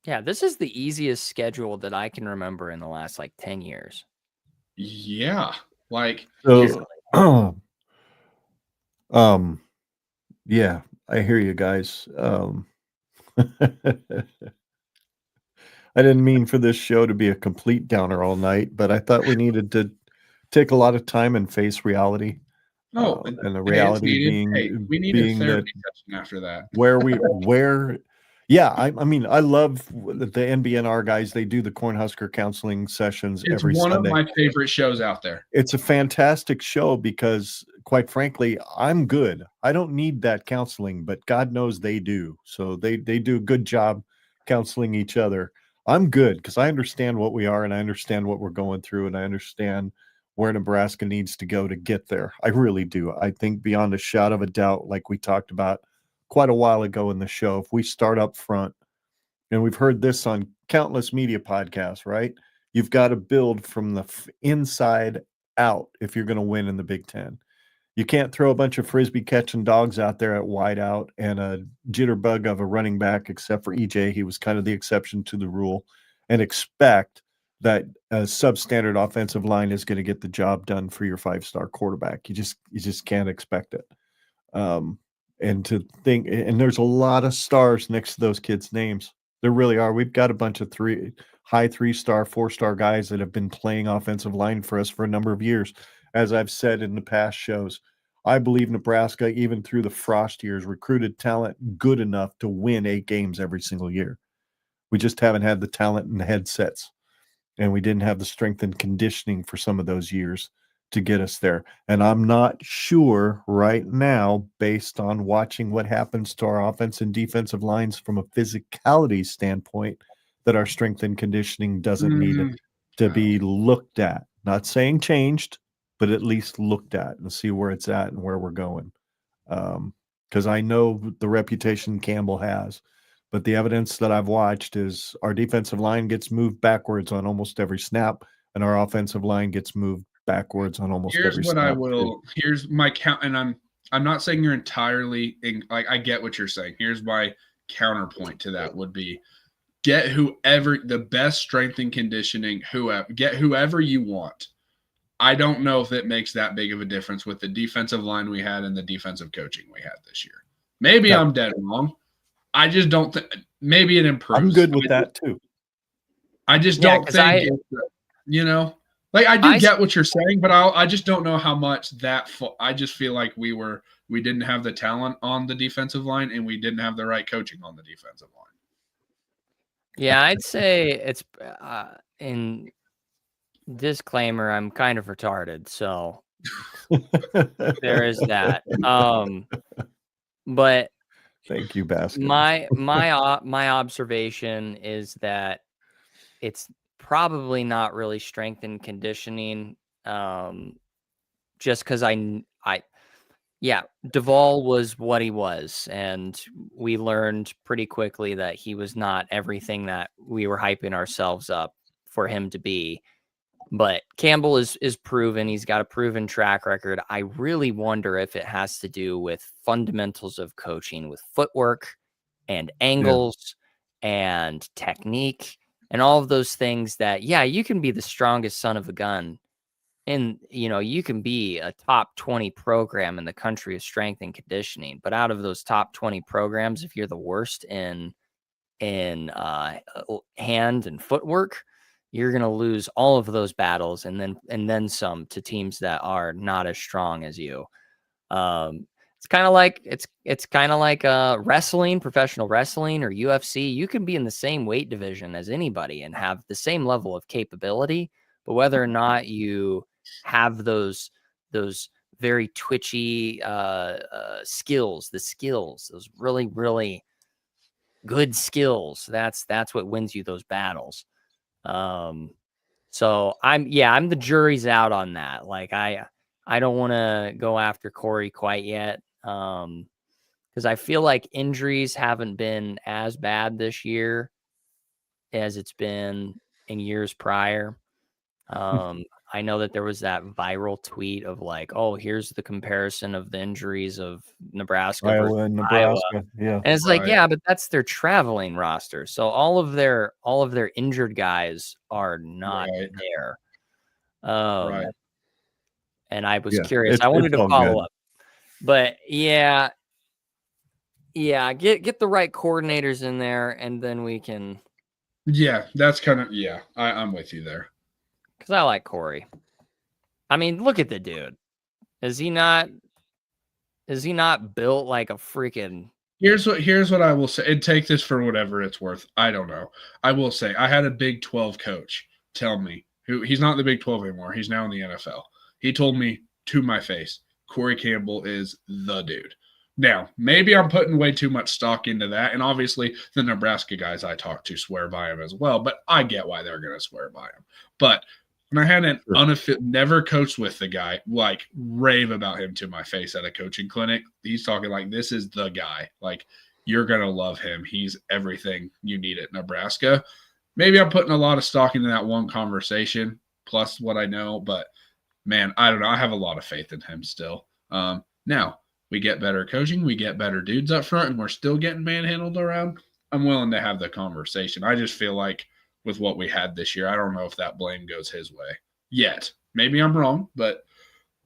Yeah, this is the easiest schedule that I can remember in the last 10 years. Yeah. Yeah, I hear you guys. I didn't mean for this show to be a complete downer all night, but I thought we needed to take a lot of time and face reality. And the reality being, we need a therapy session after that. I mean, I love the NBNR guys. They do the Cornhusker counseling sessions every Sunday. It's one of my favorite shows out there. It's a fantastic show because quite frankly, I'm good. I don't need that counseling, but God knows they do. So they do a good job counseling each other. I'm good because I understand what we are and I understand what we're going through and I understand where Nebraska needs to go to get there. I really do. I think beyond a shadow of a doubt, like we talked about quite a while ago in the show, if we start up front, and we've heard this on countless media podcasts, right? You've got to build from the inside out if you're going to win in the Big Ten. You can't throw a bunch of frisbee catching dogs out there at wide out and a jitterbug of a running back, except for EJ. He was kind of the exception to the rule, and expect that a substandard offensive line is going to get the job done for your 5-star quarterback. You just can't expect it. And to think, and there's a lot of stars next to those kids' names. There really are. We've got a bunch of high 3-star, 4-star guys that have been playing offensive line for us for a number of years. As I've said in the past shows, I believe Nebraska, even through the Frost years, recruited talent good enough to win 8 games every single year. We just haven't had the talent and the headsets, and we didn't have the strength and conditioning for some of those years to get us there. And I'm not sure right now, based on watching what happens to our offense and defensive lines from a physicality standpoint, that our strength and conditioning doesn't need to be looked at. Not saying changed, but at least looked at and see where it's at and where we're going. Because I know the reputation Campbell has, but the evidence that I've watched is our defensive line gets moved backwards on almost every snap, and our offensive line gets moved backwards on almost every snap. Here's my count, and I'm not saying you're entirely I get what you're saying. Here's my counterpoint to that would be get whoever the best strength and conditioning, get whoever you want. I don't know if it makes that big of a difference with the defensive line we had and the defensive coaching we had this year. Maybe I'm dead wrong. I just don't think maybe it improves. I'm good with that too. I just don't think I do get what you're saying, but I just don't know how much I just feel like we didn't have the talent on the defensive line and we didn't have the right coaching on the defensive line. Yeah, I'd say it's in disclaimer, I'm kind of retarded, so there is that. But thank you, Baskin. My observation is that it's probably not really strength and conditioning. Just because Duvall was what he was, and we learned pretty quickly that he was not everything that we were hyping ourselves up for him to be. But Campbell is proven. He's got a proven track record. I really wonder if it has to do with fundamentals of coaching, with footwork and angles and technique and all of those things that, you can be the strongest son of a gun. And, you can be a top 20 program in the country of strength and conditioning. But out of those top 20 programs, if you're the worst in hand and footwork, you're going to lose all of those battles and then some to teams that are not as strong as you. It's kind of like wrestling, professional wrestling or UFC. You can be in the same weight division as anybody and have the same level of capability, but whether or not you have those very twitchy skills, those really, really good skills, that's what wins you those battles. So I'm the jury's out on that. Like I don't want to go after Corey quite yet. Because I feel like injuries haven't been as bad this year as it's been in years prior. I know that there was that viral tweet of like, oh, here's the comparison of the injuries of Nebraska Iowa and Nebraska. Iowa. Yeah. And it's like, but that's their traveling roster. So all of their injured guys are not there. And I was curious. I wanted to follow up. But get the right coordinators in there, and then we can. Yeah, that's kind of I'm with you there. Because I like Corey. I mean, look at the dude. Is he not built like a freaking? Here's what I will say, and take this for whatever it's worth. I don't know. I will say I had a Big 12 coach tell me he's not in the Big 12 anymore. He's now in the NFL. He told me to my face, Corey Campbell is the dude. Now, maybe I'm putting way too much stock into that, and obviously the Nebraska guys I talk to swear by him as well, but I get why they're going to swear by him. But when I had an never coached with the guy, like rave about him to my face at a coaching clinic, he's talking like, this is the guy. Like, you're going to love him. He's everything you need at Nebraska. Maybe I'm putting a lot of stock into that one conversation, plus what I know, but man, I don't know. I have a lot of faith in him still. Now, we get better coaching, we get better dudes up front, and we're still getting manhandled around. I'm willing to have the conversation. I just feel like with what we had this year, I don't know if that blame goes his way yet. Maybe I'm wrong, but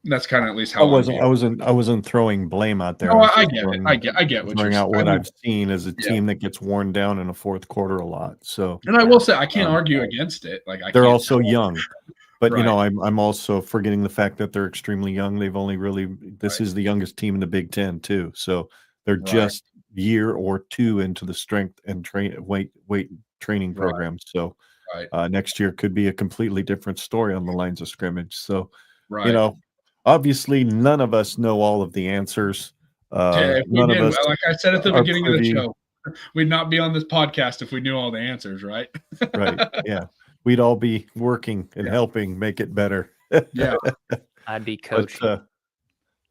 that's kind of at least how I wasn't throwing blame out there. No, I get it. I get what you're saying. What I've seen as a team that gets worn down in the fourth quarter a lot. So, and I will say I can't argue against it. Like they're also young. But, you know, I'm also forgetting the fact that they're extremely young. They've only this is the youngest team in the Big Ten, too. So they're just year or two into the strength and weight training program. So next year could be a completely different story on the lines of scrimmage. So, you know, obviously none of us know all of the answers. None of us, like I said at the beginning of the show, we'd not be on this podcast if we knew all the answers, right? Right, yeah. We'd all be working and helping make it better. Yeah. I'd be coaching. But,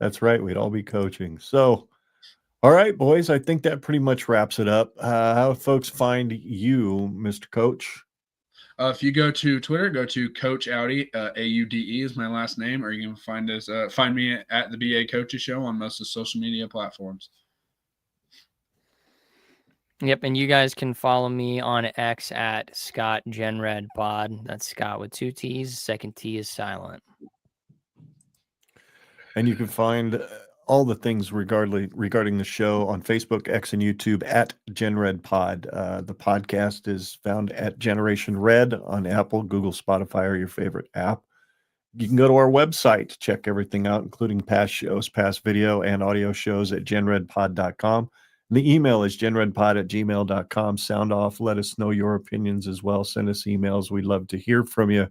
that's right. We'd all be coaching. So, all right, boys, I think that pretty much wraps it up. How folks find you, Mr. Coach? If you go to Twitter, go to Coach Audi, AUDE is my last name, or you can find me at the BA Coaches Show on most of the social media platforms. Yep, and you guys can follow me on X at Scott Genred Pod. That's Scott with 2 T's. Second T is silent. And you can find all the things regarding the show on Facebook, X, and YouTube at Genred Pod. The podcast is found at Generation Red on Apple, Google, Spotify, or your favorite app. You can go to our website, check everything out, including past shows, past video and audio shows at genredpod.com. The email is genredpod@gmail.com. Sound off. Let us know your opinions as well. Send us emails. We'd love to hear from you.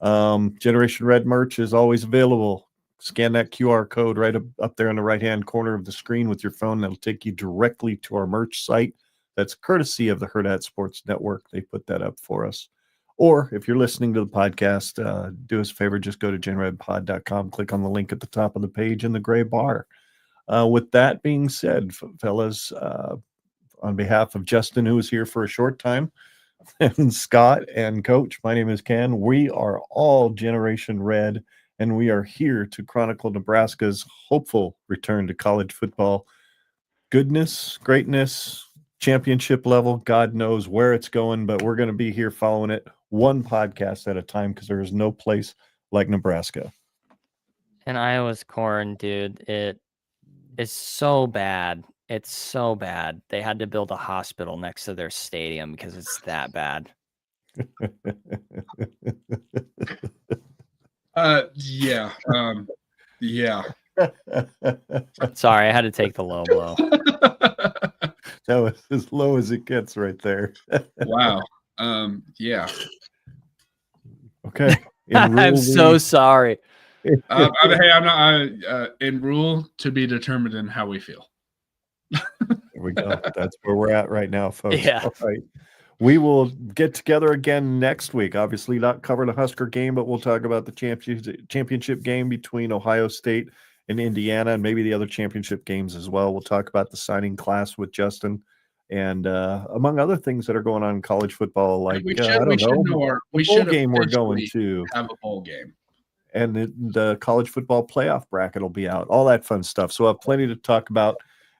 Generation Red merch is always available. Scan that QR code right up there in the right-hand corner of the screen with your phone. That'll take you directly to our merch site. That's courtesy of the Hurrdat Sports Network. They put that up for us. Or if you're listening to the podcast, do us a favor, just go to genredpod.com, click on the link at the top of the page in the gray bar. With that being said, fellas, on behalf of Justin, who was here for a short time, and Scott and Coach, my name is Ken. We are all Generation Red, and we are here to chronicle Nebraska's hopeful return to college football. Goodness, greatness, championship level, God knows where it's going, but we're going to be here following it one podcast at a time because there is no place like Nebraska. And Iowa's corn, dude, it is so bad. It's so bad. They had to build a hospital next to their stadium because it's that bad. Yeah. Yeah. Sorry, I had to take the low blow. That was as low as it gets right there. Wow. Yeah. Okay. I'm so sorry. Hey, I'm not in Rhule to be determined in how we feel. There we go. That's where we're at right now, folks. Yeah. All right. We will get together again next week. Obviously, not cover the Husker game, but we'll talk about the championship game between Ohio State and Indiana, and maybe the other championship games as well. We'll talk about the signing class with Justin, and among other things that are going on in college football, like we should game we're going to have a bowl game. And the college football playoff bracket will be out, all that fun stuff. So I'll have plenty to talk about.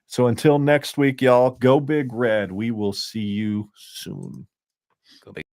So until next week, y'all, go Big Red. We will see you soon. Go Big.